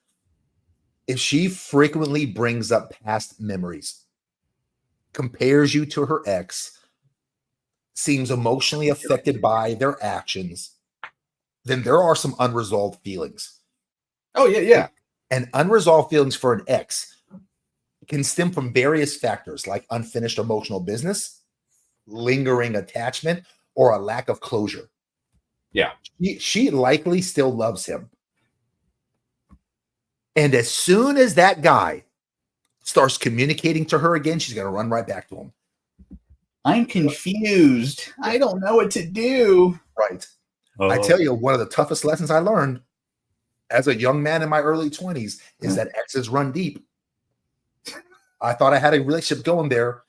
if she frequently brings up past memories, compares you to her ex, seems emotionally affected by their actions, then there are some unresolved feelings. Oh, yeah. And unresolved feelings for an ex can stem from various factors like unfinished emotional business, lingering attachment, or a lack of closure. Yeah. She likely still loves him. And as soon as that guy starts communicating to her again, she's going to run right back to him. I'm confused. I don't know what to do. Right. I tell you, one of the toughest lessons I learned as a young man in my early 20s is that exes run deep. I thought I had a relationship going there.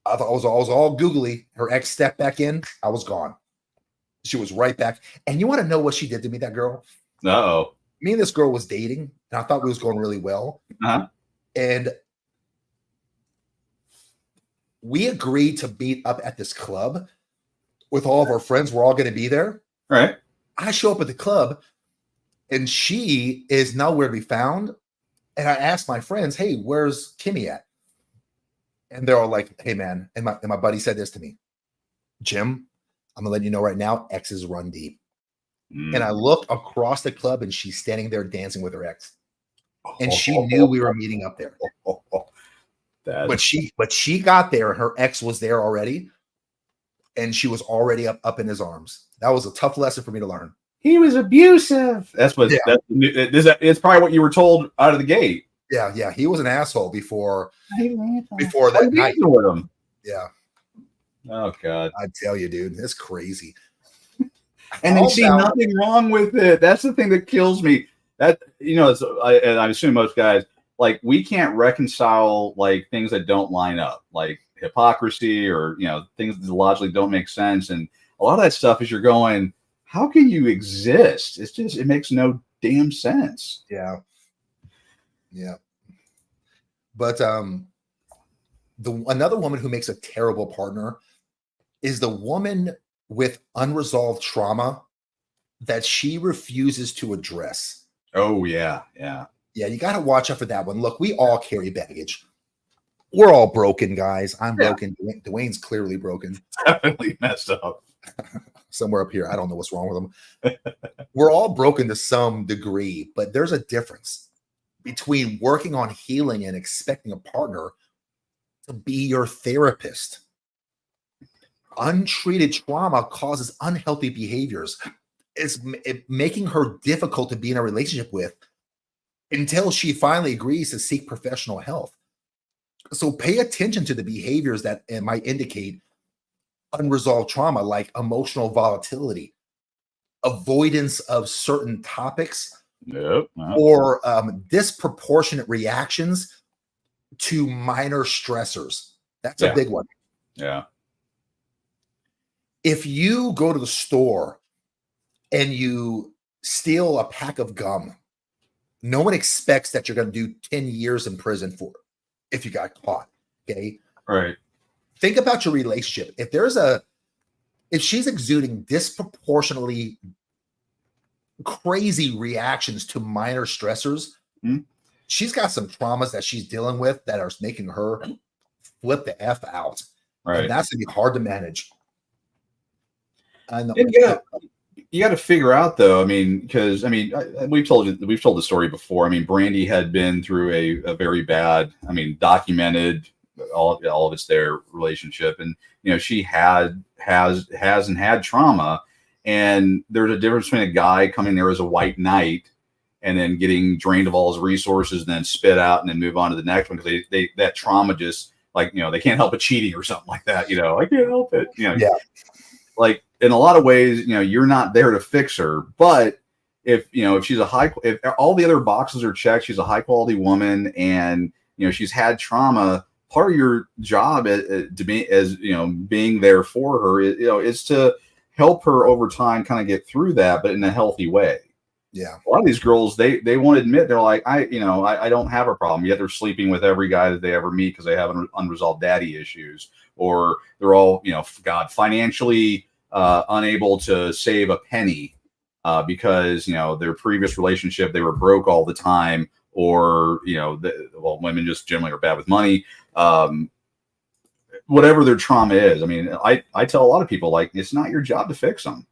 I thought I was all googly. Her ex stepped back in. I was gone. She was right back. And you want to know what she did to me, that girl? Uh-oh. Me and this girl was dating, and I thought we was going really well. And we agreed to meet up at this club with all of our friends. We're all going to be there. Right. I show up at the club, and she is nowhere to be found. And I asked my friends, hey, where's Kimmy at? And they're all like, hey, man. And my buddy said this to me, Jim, I'm going to let you know right now, exes run deep. And I look across the club, and she's standing there dancing with her ex. And she knew we were meeting up there. But she got there, and her ex was there already. And she was already up in his arms. That was a tough lesson for me to learn. He was abusive. It's probably what you were told out of the gate. Yeah. He was an asshole before that night. With him. Yeah. Oh God. I tell you, dude, it's crazy. And they see nothing wrong with it. That's the thing that kills me. That and I assume most guys, like, we can't reconcile like things that don't line up, like hypocrisy or things that logically don't make sense. And a lot of that stuff is you're going, how can you exist? It makes no damn sense. Yeah. But another woman who makes a terrible partner is the woman with unresolved trauma that she refuses to address. Oh, yeah. You got to watch out for that one. Look, we all carry baggage. We're all broken, guys. I'm broken. Dwayne's clearly broken. Definitely messed up. Somewhere up here. I don't know what's wrong with him. We're all broken to some degree, but there's a difference between working on healing and expecting a partner to be your therapist. Untreated trauma causes unhealthy behaviors, making her difficult to be in a relationship with until she finally agrees to seek professional help. So pay attention to the behaviors that might indicate unresolved trauma, like emotional volatility, avoidance of certain topics, Yep. or disproportionate reactions to minor stressors. That's a big one. Yeah. If you go to the store and you steal a pack of gum, no one expects that you're going to do 10 years in prison for it if you got caught. Okay. Right. Think about your relationship. If she's exuding disproportionately crazy reactions to minor stressors, she's got some traumas that she's dealing with that are making her flip the F out. Right. And that's going to be hard to manage. I know. You got to figure out, though. I mean, because we've told the story before. I mean, Brandy had been through a very bad, documented all of it's their relationship, and she has had trauma, and there's a difference between a guy coming there as a white knight and then getting drained of all his resources and then spit out and then move on to the next one because they that trauma just they can't help it cheating or something like that. I can't help it. Yeah. Like in a lot of ways, you're not there to fix her, but if she's if all the other boxes are checked, she's a high quality woman, and she's had trauma. Part of your job being there for her is to help her over time, kind of get through that, but in a healthy way. Yeah, a lot of these girls they won't admit, they're like, I don't have a problem, yet they're sleeping with every guy that they ever meet because they have unresolved daddy issues, or they're all financially unable to save a penny because their previous relationship they were broke all the time, or women just generally are bad with money. Whatever their trauma is, I tell a lot of people, like, it's not your job to fix them.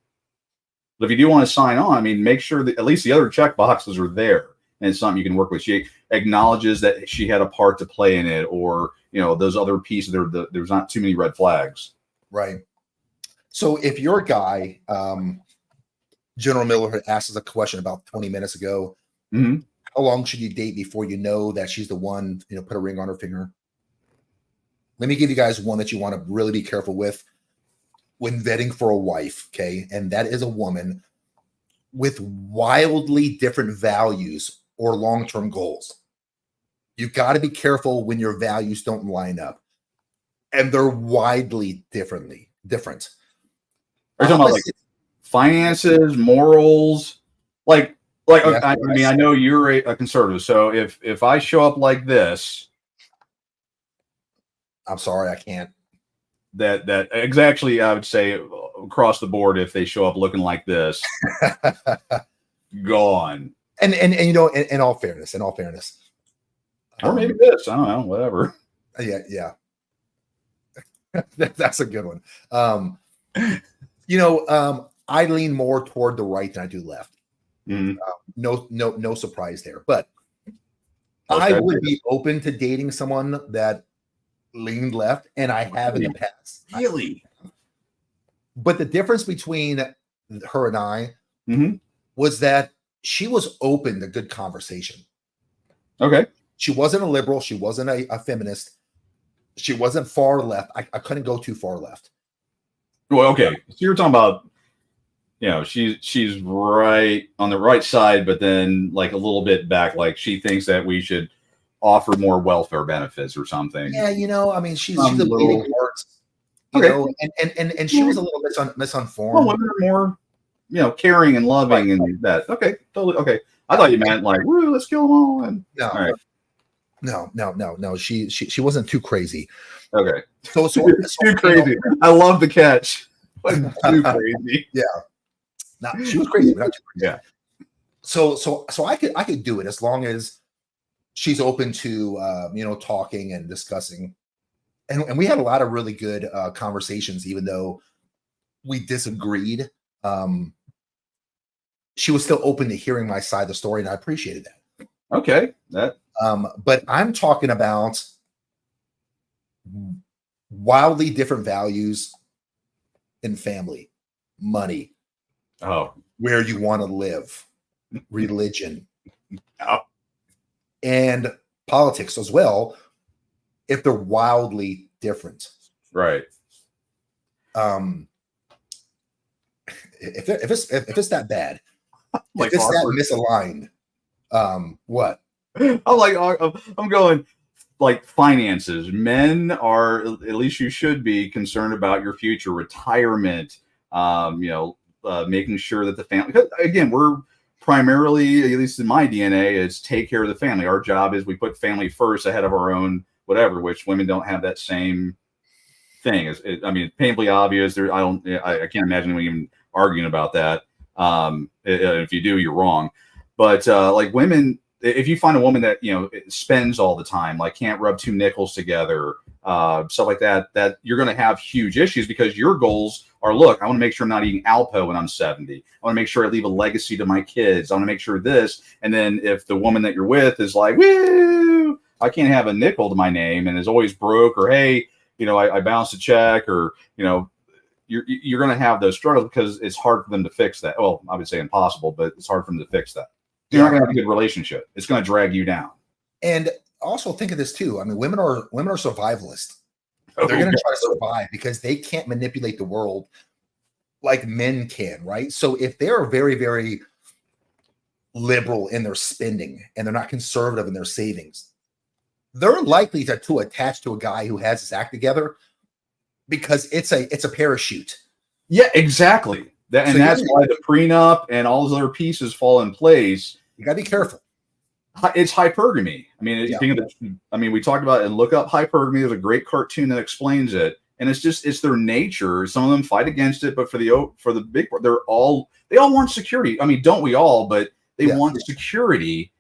But if you do want to sign on, make sure that at least the other check boxes are there and it's something you can work with. She acknowledges that she had a part to play in it, or those other pieces. There's not too many red flags. Right. So if your guy, General Miller had asked us a question about 20 minutes ago. Mm-hmm. How long should you date before you know that she's the one, put a ring on her finger? Let me give you guys one that you want to really be careful with when vetting for a wife, okay? And that is a woman with wildly different values or long-term goals. You've got to be careful when your values don't line up. And they're widely different. Are you talking about like finances, morals? Yes, I know you're a conservative, so if I show up like this, I'm sorry, I can't. That exactly, I would say across the board, if they show up looking like this, gone. And in all fairness, or maybe this, I don't know, whatever. Yeah. That's a good one. I lean more toward the right than I do left. Mm-hmm. No surprise there. But I would be open to dating someone that leaned left, and I have in the past. Really? But the difference between her and I mm-hmm. was that she was open to good conversation. Okay. She wasn't a liberal. She wasn't a feminist. She wasn't far left. I couldn't go too far left. Well, okay. So you're talking about, she's right on the right side, but then like a little bit back, like she thinks that we should offer more welfare benefits or something. Yeah, she's a little words, and she was a little misinformed. Well, women are more, caring and loving, right. And that. Okay, totally. Okay, I thought you meant like, woo, let's kill them all. And no, all right. No. She wasn't too crazy. Okay, so too crazy. I love the catch. Too crazy. Yeah, no, she was crazy, but not too crazy. Yeah. So I could do it as long as she's open to talking and discussing, and we had a lot of really good conversations, even though we disagreed. She was still open to hearing my side of the story, and I appreciated that. Okay, but I'm talking about wildly different values in family, money, Oh, where you want to live, religion, oh, and politics as well, if they're wildly different. right. Um, if it's that bad, if Like it's that awkward. misaligned, what? I'm like, I'm going like finances. Men are, at least you should be concerned about your future retirement. Making sure that the family. Because again, we're primarily, at least in my DNA, is take care of the family. Our job is we put family first ahead of our own whatever. Which women don't have that same thing. I mean, it's painfully obvious. I can't imagine anyone even arguing about that. If you do, you're wrong. But like women, if you find a woman that spends all the time, like can't rub two nickels together, stuff like that, that you're going to have huge issues because your goals are, look, I want to make sure I'm not eating Alpo when I'm 70. I want to make sure I leave a legacy to my kids. I want to make sure this. And then if the woman that you're with is like, woo, I can't have a nickel to my name and is always broke, or hey, I bounced a check, or you're going to have those struggles because it's hard for them to fix that. Well, I would say impossible, but it's hard for them to fix that. You're not going to have a good relationship. It's going to drag you down. And also think of this too. I mean, women are survivalists. They're going to try to survive because they can't manipulate the world like men can, right? So if they're very, very liberal in their spending and they're not conservative in their savings, they're likely to attach to a guy who has his act together because it's a parachute. Yeah, exactly. That's why the prenup and all those other pieces fall in place. You got to be careful. It's hypergamy. I mean, we talked about it. Look up hypergamy. There's a great cartoon that explains it, and it's their nature. Some of them fight against it, but for the big part, they all want security. I mean, don't we all? But they want security.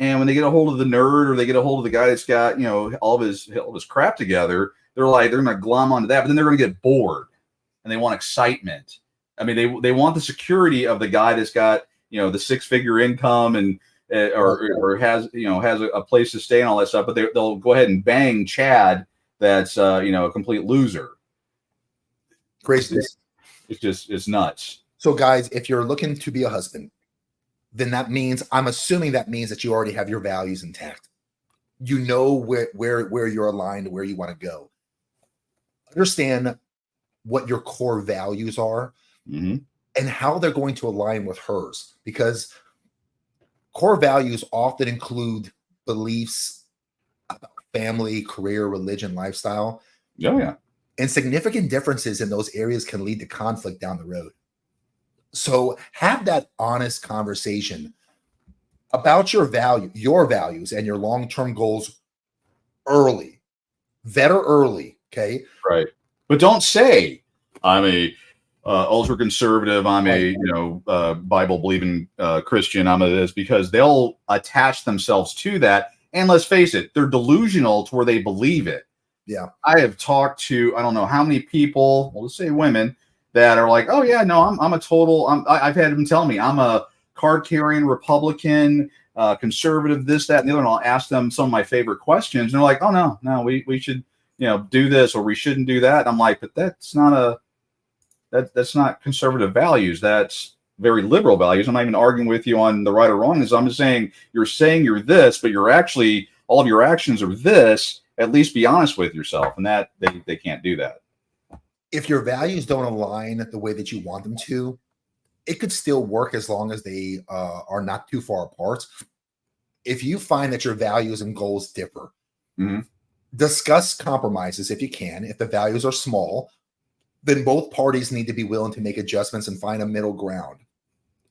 And when they get a hold of the nerd, or they get a hold of the guy that's got all of his crap together, they're going to glom onto that. But then they're going to get bored, and they want excitement. I mean, they want the security of the guy that's got the 6-figure income and or has a place to stay and all that stuff. But they'll go ahead and bang Chad that's a complete loser. Craziness. It's nuts. So guys, if you're looking to be a husband, then I'm assuming that means that you already have your values intact. You know where you're aligned, where you want to go. Understand what your core values are and how they're going to align with hers, because core values often include beliefs about family, career, religion, lifestyle. Oh, yeah. And significant differences in those areas can lead to conflict down the road. So have that honest conversation about your values and your long-term goals early. Vet early, okay? Right. But don't say, I'm a ultra conservative, I'm a Bible believing Christian, I'm a this, because they'll attach themselves to that. And let's face it, they're delusional to where they believe it. Yeah. I have talked to, I don't know how many people, well, let's say women, that are like, oh yeah, no, I've had them tell me I'm a card carrying Republican, conservative, this, that, and the other. And I'll ask them some of my favorite questions. And they're like, oh no, we should, do this, or we shouldn't do that. And I'm like, but that's not conservative values. That's very liberal values. I'm not even arguing with you on the right or wrong. I'm just saying you're this, but you're actually, all of your actions are this. At least be honest with yourself. And that they can't do that. If your values don't align the way that you want them to, it could still work as long as they are not too far apart. If you find that your values and goals differ, discuss compromises if you can. If the values are small, then both parties need to be willing to make adjustments and find a middle ground.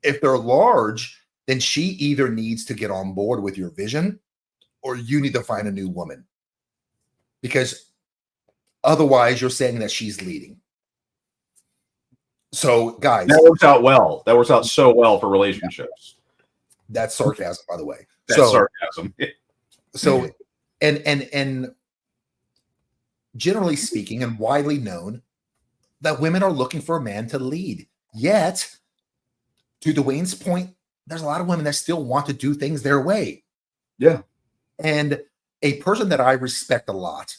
If they're large, then she either needs to get on board with your vision, or you need to find a new woman. Because otherwise, you're saying that she's leading. So, guys, that works out well. That works out so well for relationships. That's sarcasm, by the way. That's sarcasm. So, and generally speaking, and widely known, that women are looking for a man to lead. Yet, to Dwayne's point, there's a lot of women that still want to do things their way. Yeah. And a person that I respect a lot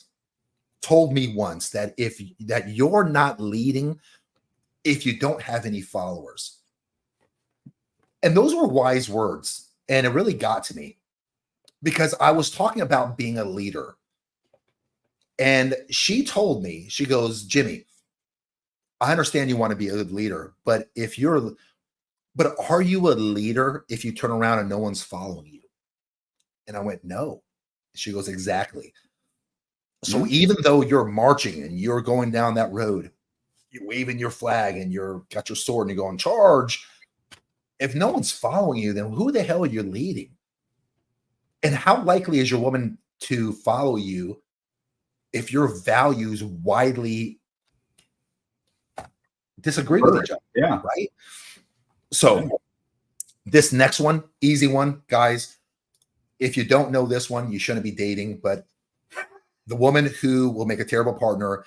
told me once that you're not leading if you don't have any followers. And those were wise words. And it really got to me because I was talking about being a leader. And she told me, she goes, Jimmy, I understand you want to be a good leader, but are you a leader if you turn around and no one's following you? And I went, no. She goes, exactly. So even though you're marching and you're going down that road, you're waving your flag and you're got your sword and you're going charge. If no one's following you, then who the hell are you leading? And how likely is your woman to follow you if your values widely disagree with each other? Yeah. Right. So this next one, easy one, guys. If you don't know this one, you shouldn't be dating, but the woman who will make a terrible partner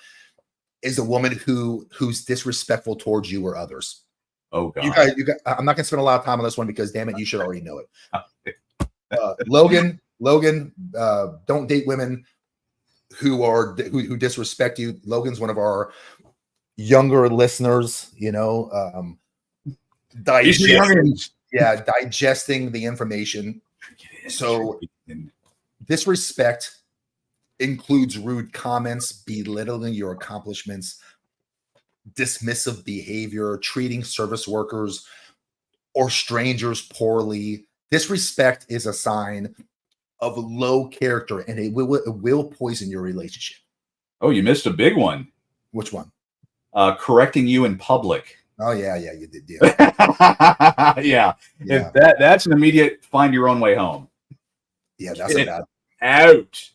is the woman who's disrespectful towards you or others. Oh God. You guys, I'm not gonna spend a lot of time on this one because damn it, you should already know it. Logan, don't date women who disrespect you. Logan's one of our younger listeners, digesting the information. So disrespect includes rude comments, belittling your accomplishments, dismissive behavior, treating service workers or strangers poorly. Disrespect is a sign of low character, and it will poison your relationship. Oh, you missed a big one. Which one? Correcting you in public. Oh yeah, you did. Yeah. If that's an immediate find your own way home. Yeah, that's a bad. Out.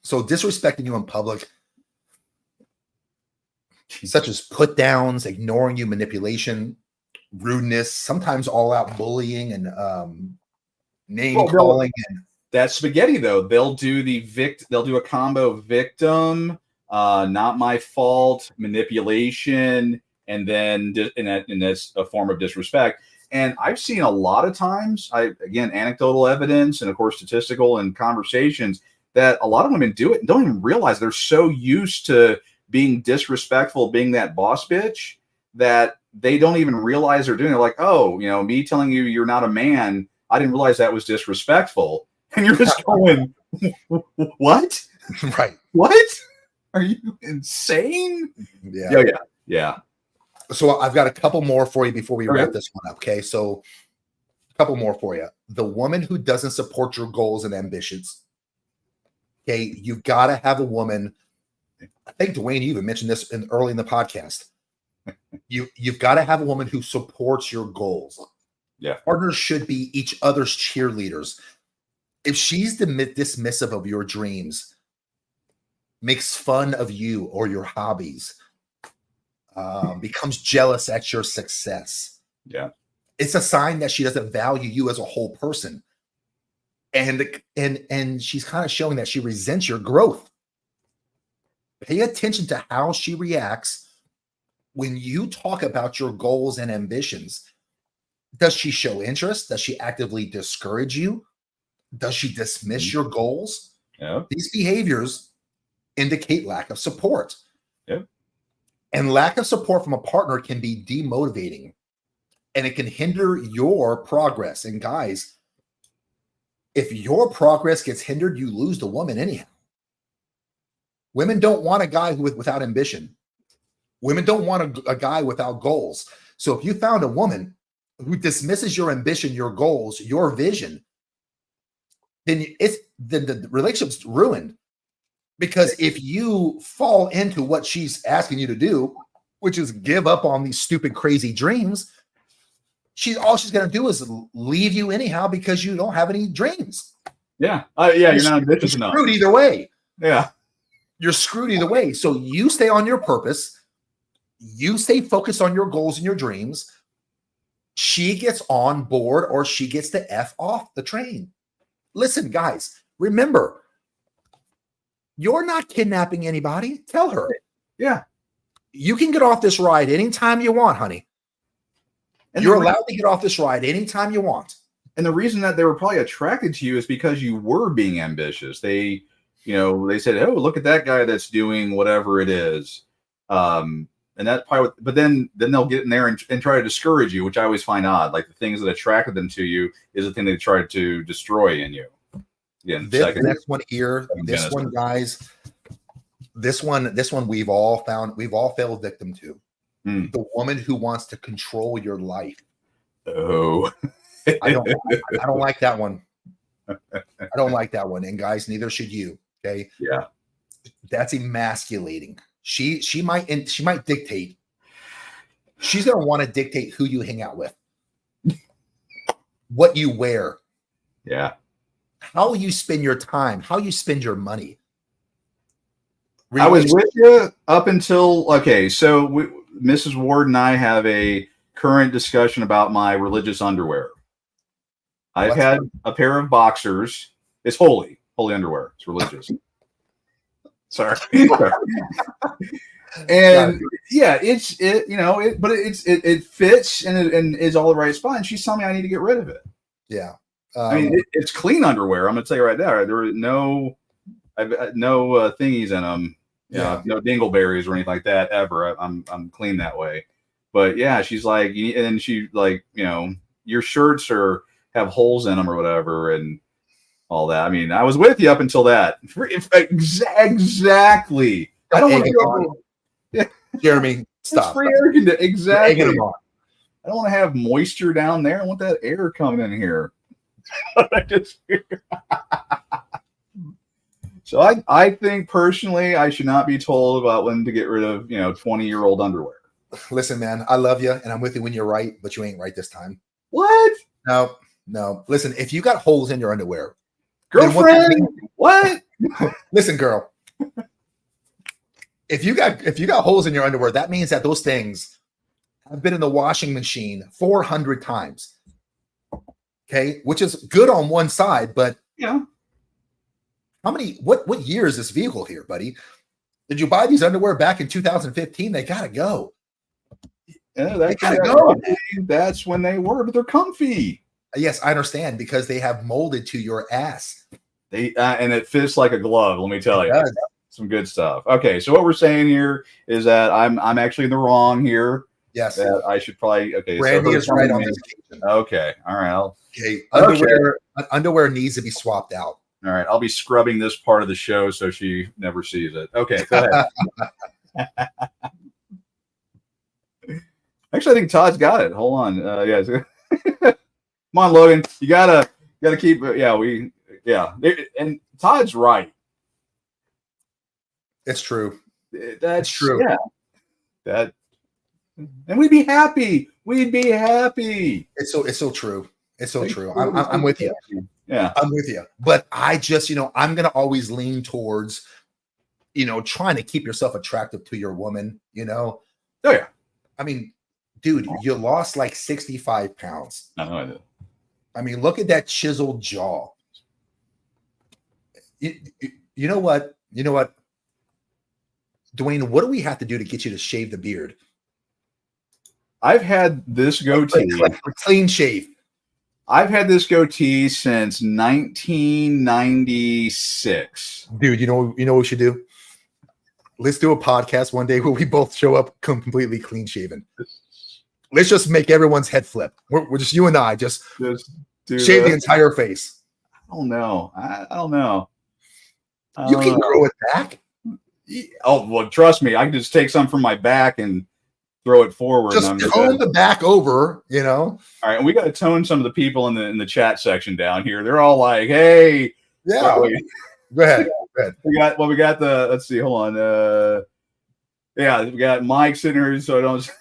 So disrespecting you in public, such as put downs, ignoring you, manipulation, rudeness, sometimes all out bullying and name calling. And that's spaghetti though. They'll do they'll do a combo victim, not my fault, manipulation, and then and that's a form of disrespect. And I've seen a lot of times, again, anecdotal evidence and of course statistical and conversations, that a lot of women do it and don't even realize they're so used to being disrespectful, being that boss bitch, that they don't even realize they're doing it. Like, oh, me telling you you're not a man, I didn't realize that was disrespectful. And you're just going, what? Right. What? Are you insane? Yeah. So I've got a couple more for you before we wrap this one up. Okay. So a couple more for you. The woman who doesn't support your goals and ambitions. Okay. You've got to have a woman. I think Dwayne, you even mentioned this early in the podcast. You've got to have a woman who supports your goals. Yeah. Partners should be each other's cheerleaders. If she's dismissive of your dreams, makes fun of you or your hobbies, becomes jealous at your success, it's a sign that she doesn't value you as a whole person, and she's kind of showing that she resents your growth. Pay attention to how she reacts when you talk about your goals and ambitions. Does she show interest? Does she actively discourage you? Does she dismiss your goals? Yeah. These behaviors indicate lack of support. Yeah. And lack of support from a partner can be demotivating, and it can hinder your progress. And guys, if your progress gets hindered, you lose the woman anyhow. Women don't want a guy without ambition. Women don't want a guy without goals. So if you found a woman who dismisses your ambition, your goals, your vision, then the relationship's ruined. Because if you fall into what she's asking you to do, which is give up on these stupid, crazy dreams, all she's going to do is leave you anyhow because you don't have any dreams. Yeah. You're not ambitious enough. Screwed either way. Yeah. You're screwed either way. So you stay on your purpose. You stay focused on your goals and your dreams. She gets on board or she gets to F off the train. Listen, guys, remember, you're not kidnapping anybody. Tell her. Yeah. You can get off this ride anytime you want, honey. And you're allowed to get off this ride anytime you want. And the reason that they were probably attracted to you is because you were being ambitious. They said, oh, look at that guy that's doing whatever it is. and that's probably but then they'll get in there and try to discourage you, which I always find odd. Like the things that attracted them to you is the thing they try to destroy in you. Again, this next one here, this one, guys, this one we've all fell victim to. The woman who wants to control your life. Oh, I don't like that one. I don't like that one. And guys, neither should you. Okay. Yeah. That's emasculating. She might dictate. She's gonna want to dictate who you hang out with, what you wear. Yeah. How you spend your time, how you spend your money. I was with you up until so Mrs. Ward and I have a current discussion about my religious underwear. I've had a pair of boxers. It's holy underwear. It's religious. Sorry. And yeah, but it fits and is all the right spot. And she's telling me I need to get rid of it. Yeah. I mean, it's clean underwear. I'm gonna tell you right there. There are no thingies in them. Yeah, no dingleberries or anything like that ever. I'm clean that way. But yeah, she's like, and she like, your shirts have holes in them or whatever, and all that. I mean, I was with you up until that. Exactly. I don't want to. Jeremy, stop. It's free air conditioning. Exactly. I don't want to have moisture down there. I want that air coming in here. So I think personally I should not be told about when to get rid of 20-year-old underwear. Listen, man, I love you and I'm with you when you're right, but you ain't right this time. What? No. Listen, if you got holes in your underwear, girlfriend, what? Listen, girl. If you got holes in your underwear, that means that those things have been in the washing machine 400 times. Okay, which is good on one side, but yeah. What year is this vehicle here, buddy? Did you buy these underwear back in 2015? They gotta go. Yeah, they gotta go. That's when they were, but they're comfy. Yes, I understand, because they have molded to your ass. They and it fits like a glove. Let me tell you, some good stuff. Okay, so what we're saying here is that I'm actually in the wrong here. Yes, that I should probably. Okay, Brandy is right on this occasion. Okay, all right. Underwear needs to be swapped out. All right, I'll be scrubbing this part of the show so she never sees it. Okay, go ahead. Actually, I think Todd's got it. Hold on. Come on, Logan. You gotta keep. And Todd's right. It's true. That's true. Yeah. And we'd be happy. It's so true. It's so true. I'm with you. Yeah, I'm with you. But I just, I'm going to always lean towards, trying to keep yourself attractive to your woman, Oh, yeah. I mean, dude, you lost like 65 pounds. I know I did. I mean, look at that chiseled jaw. You know what? Dwayne, what do we have to do to get you to shave the beard? I've had this goatee. Clean shave. I've had this goatee since 1996. Dude, you know what we should do? Let's do a podcast one day where we both show up completely clean shaven. Let's just make everyone's head flip. We're just you and I just shave the entire face. I don't know. You can grow it back. Oh, well, trust me. I can just take some from my back and throw it forward. Just tone the back over, All right, and we got to tone some of the people in the chat section down here. They're all like, "Hey, yeah." Go ahead. We got let's see. Hold on. Yeah, we got Mike sitting here, so I don't.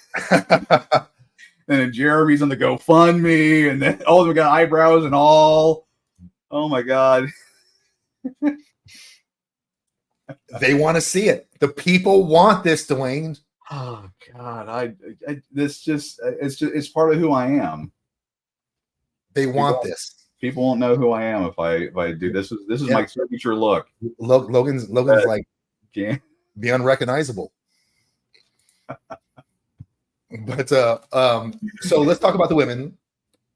And then Jeremy's on the GoFundMe, and then we got eyebrows and all. Oh my God. They want to see it. The people want this, Dwayne. Oh God, it's part of who I am. They want this. People won't know who I am if I do this. This is my signature look. Logan's like be unrecognizable. But so let's talk about the women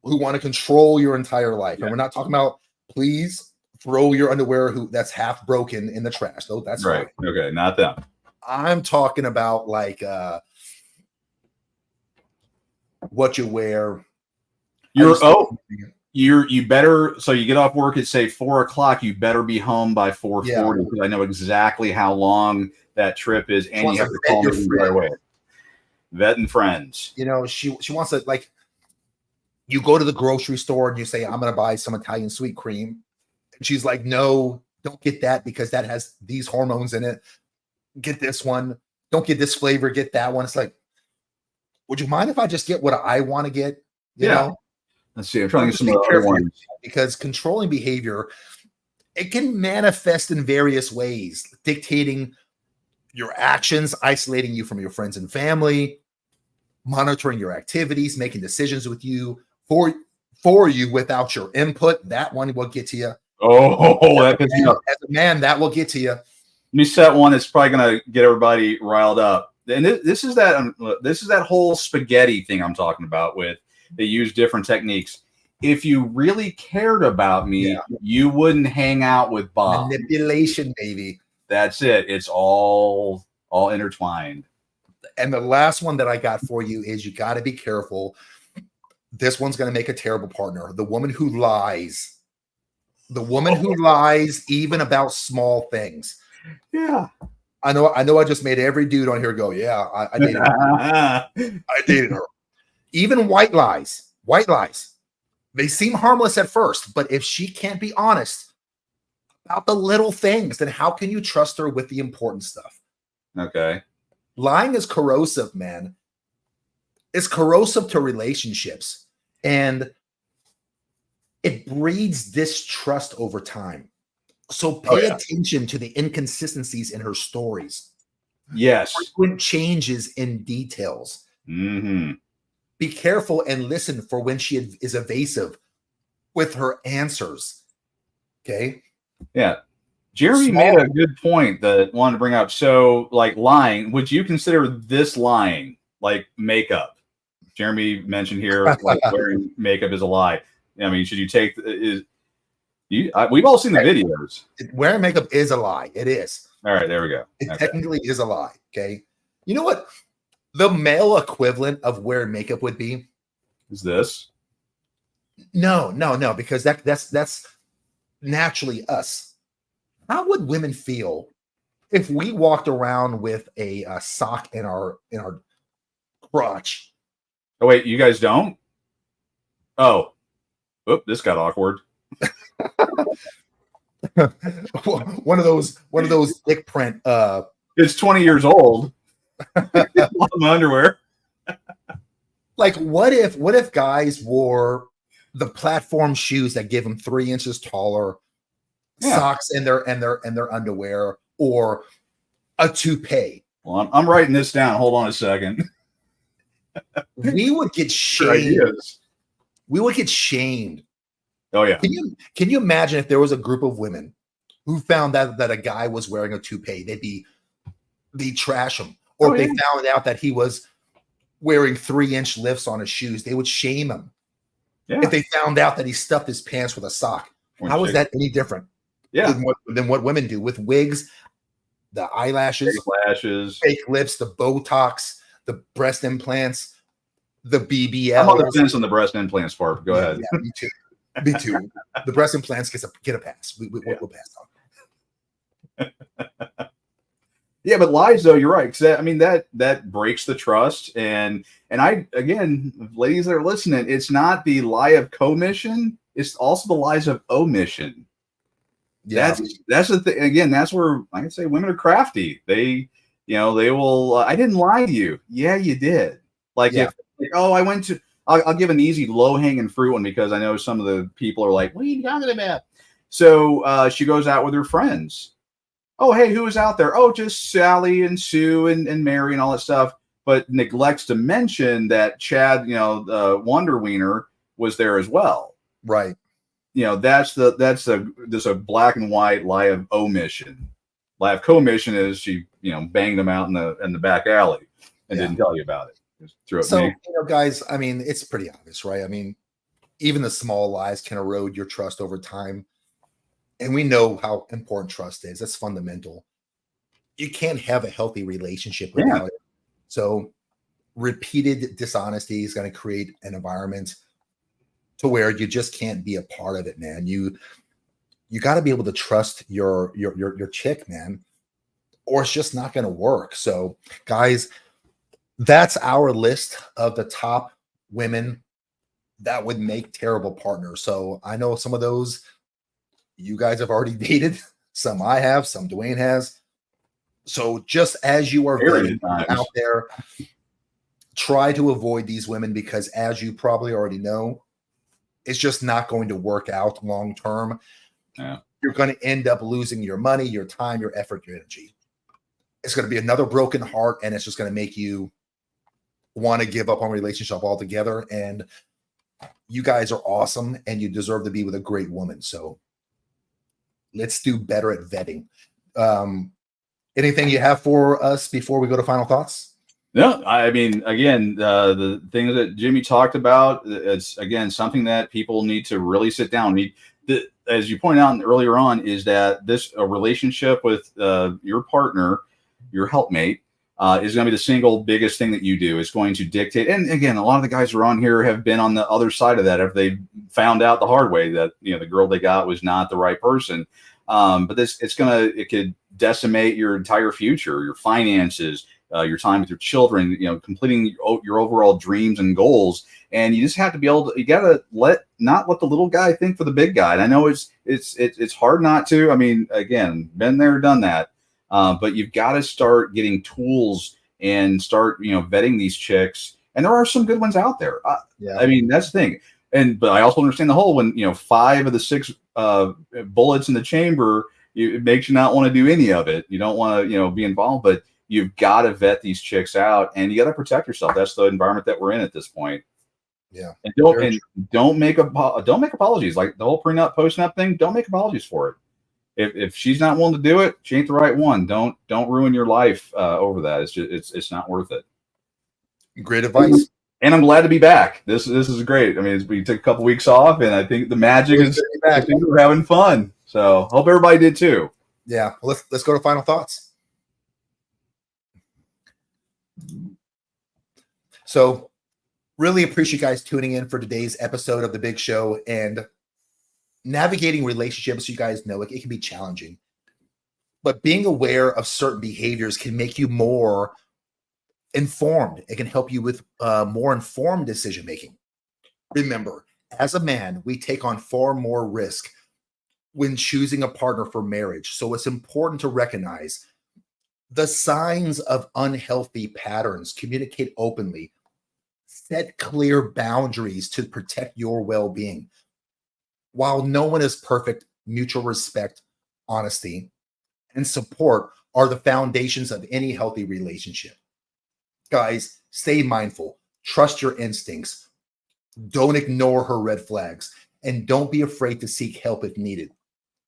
who want to control your entire life, and we're not talking about please throw your underwear that's half broken in the trash. Though that's right. Fine. Okay, not them. I'm talking about like what you wear. You better, so you get off work at say 4:00, you better be home by 4:40 because I know exactly how long that trip is, and you have to call me right away. Vetting friends. You know, she wants to, like, you go to the grocery store and you say, I'm gonna buy some Italian sweet cream. And she's like, no, don't get that because that has these hormones in it. Get this one. Don't get this flavor, get that one. It's like, would you mind if I just get what I want to get? You know? Let's see. I'm trying to get some of the other ones. Because controlling behavior, it can manifest in various ways, dictating your actions, isolating you from your friends and family, monitoring your activities, making decisions with you for you without your input. That one will get to you. Oh, as a man, that will get to you. Let me set one that's probably going to get everybody riled up. And this is that whole spaghetti thing I'm talking about. With they use different techniques. If you really cared about me, you wouldn't hang out with Bob. Manipulation, baby. That's it. It's all intertwined. And the last one that I got for you is you got to be careful. This one's going to make a terrible partner. The woman who lies. The woman who lies even about small things. Yeah. I know I just made every dude on here go, yeah, I dated her. I dated her. Even white lies. White lies. They seem harmless at first, but if she can't be honest about the little things, then how can you trust her with the important stuff? Okay. Lying is corrosive, man. It's corrosive to relationships, and it breeds distrust over time. So pay attention to the inconsistencies in her stories. Yes. Frequent changes in details. Mm-hmm. Be careful and listen for when she is evasive with her answers. Okay. Yeah. Jeremy made a good point that I wanted to bring up. So, like lying, would you consider this lying like makeup? Jeremy mentioned here, like wearing makeup is a lie. I mean, should you take we've all seen the videos. Wearing makeup is a lie. It is. All right, there we go. It technically is a lie. Okay. You know what? The male equivalent of wearing makeup would be? Is this? No, because that's naturally us. How would women feel if we walked around with a sock in our crotch? Oh wait, you guys don't? Oh, this got awkward. one of those thick print. It's 20 years old. My underwear. Like, what if guys wore the platform shoes that give them 3 inches taller, socks in their underwear, or a toupee? Well, I'm writing this down. Hold on a second. We would get shamed. We would get shamed. Oh yeah. Can you imagine if there was a group of women who found that a guy was wearing a toupee? They'd trash him. Or if they found out that he was wearing 3-inch lifts on his shoes, they would shame him. Yeah. If they found out that he stuffed his pants with a sock, how is that any different? Yeah. Than what women do with wigs, the eyelashes, fake lips, the Botox, the breast implants, the BBL. I'm on the fence on the breast implants part. Go ahead. Yeah, me too. Me too. The breast implants get a pass. We'll pass on. Yeah, but lies though, you're right. Because I mean that breaks the trust, and I again, ladies that are listening, it's not the lie of commission; it's also the lies of omission. Yeah. That's the thing. Again, that's where I can say women are crafty. They will. I didn't lie to you. Yeah, you did. Like if I went to. I'll give an easy low hanging fruit one because I know some of the people are like, "What are you talking about?" So she goes out with her friends. Oh, hey, who was out there? Oh, just Sally and Sue and Mary and all that stuff, but neglects to mention that Chad, Wonder Wiener was there as well. Right. That's a black and white lie of omission. Lie of commission is she, banged him out in the back alley and didn't tell you about it. Just threw it so, guys, I mean, it's pretty obvious, right? I mean, even the small lies can erode your trust over time. And we know how important trust is. That's fundamental. You can't have a healthy relationship without it. So repeated dishonesty is going to create an environment to where you just can't be a part of it, man. You got to be able to trust your chick, man, or it's just not going to work. So, guys, that's our list of the top women that would make terrible partners. So I know some of those you guys have already dated, some I have, some Dwayne has. So just as you are vetting out there, try to avoid these women, because as you probably already know, it's just not going to work out long term. Yeah. You're going to end up losing your money, your time, your effort, your energy. It's going to be another broken heart, and it's just going to make you want to give up on a relationship altogether. And you guys are awesome, and you deserve to be with a great woman. So let's do better at vetting. Anything you have for us before we go to final thoughts? No, I mean, again, the things that Jimmy talked about, it's, again, something that people need to really sit down. As you pointed out earlier on, is that a relationship with your partner, your helpmate, is going to be the single biggest thing that you do. It's going to dictate. And again, a lot of the guys who are on here have been on the other side of that. If they found out the hard way that, the girl they got was not the right person. But it could decimate your entire future, your finances, your time with your children, completing your overall dreams and goals. And you just have to be able to, you got to not let the little guy think for the big guy. And I know it's hard not to. I mean, again, been there, done that. But you've got to start getting tools and start, vetting these chicks. And there are some good ones out there. Yeah. I mean, that's the thing. But I also understand the whole when, 5 of the 6 bullets in the chamber, it makes you not want to do any of it. You don't want to, be involved, but you've got to vet these chicks out, and you got to protect yourself. That's the environment that we're in at this point. Yeah. And don't make apologies. Like the whole prenup, postnup thing, don't make apologies for it. If she's not willing to do it, she ain't the right one. Don't ruin your life over that. It's just it's not worth it. Great advice. And I'm glad to be back. This is great. I mean, we took a couple weeks off, and I think the magic is back. I think we're having fun. So hope everybody did too. Yeah. Well, let's go to final thoughts. So really appreciate you guys tuning in for today's episode of The Big Show. And navigating relationships, you guys know it can be challenging. But being aware of certain behaviors can make you more informed. It can help you with more informed decision making. Remember, as a man, we take on far more risk when choosing a partner for marriage. So it's important to recognize the signs of unhealthy patterns, communicate openly, set clear boundaries to protect your well-being. While no one is perfect, mutual respect, honesty, and support are the foundations of any healthy relationship. Guys, stay mindful, trust your instincts, don't ignore her red flags, and don't be afraid to seek help if needed.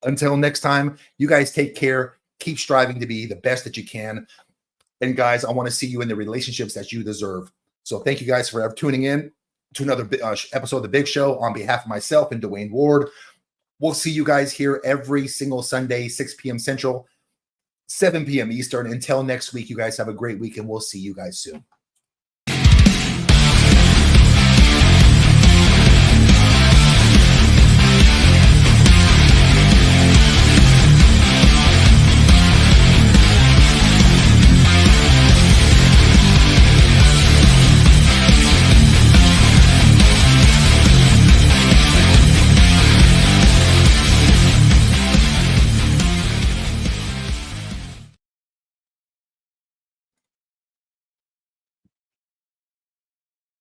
Until next time, you guys take care, keep striving to be the best that you can. And guys, I want to see you in the relationships that you deserve. So thank you guys for tuning in to another episode of The Big Show on behalf of myself and Dwayne Ward. We'll see you guys here every single Sunday, 6 p.m. Central, 7 p.m. Eastern. Until next week, you guys have a great week, and we'll see you guys soon.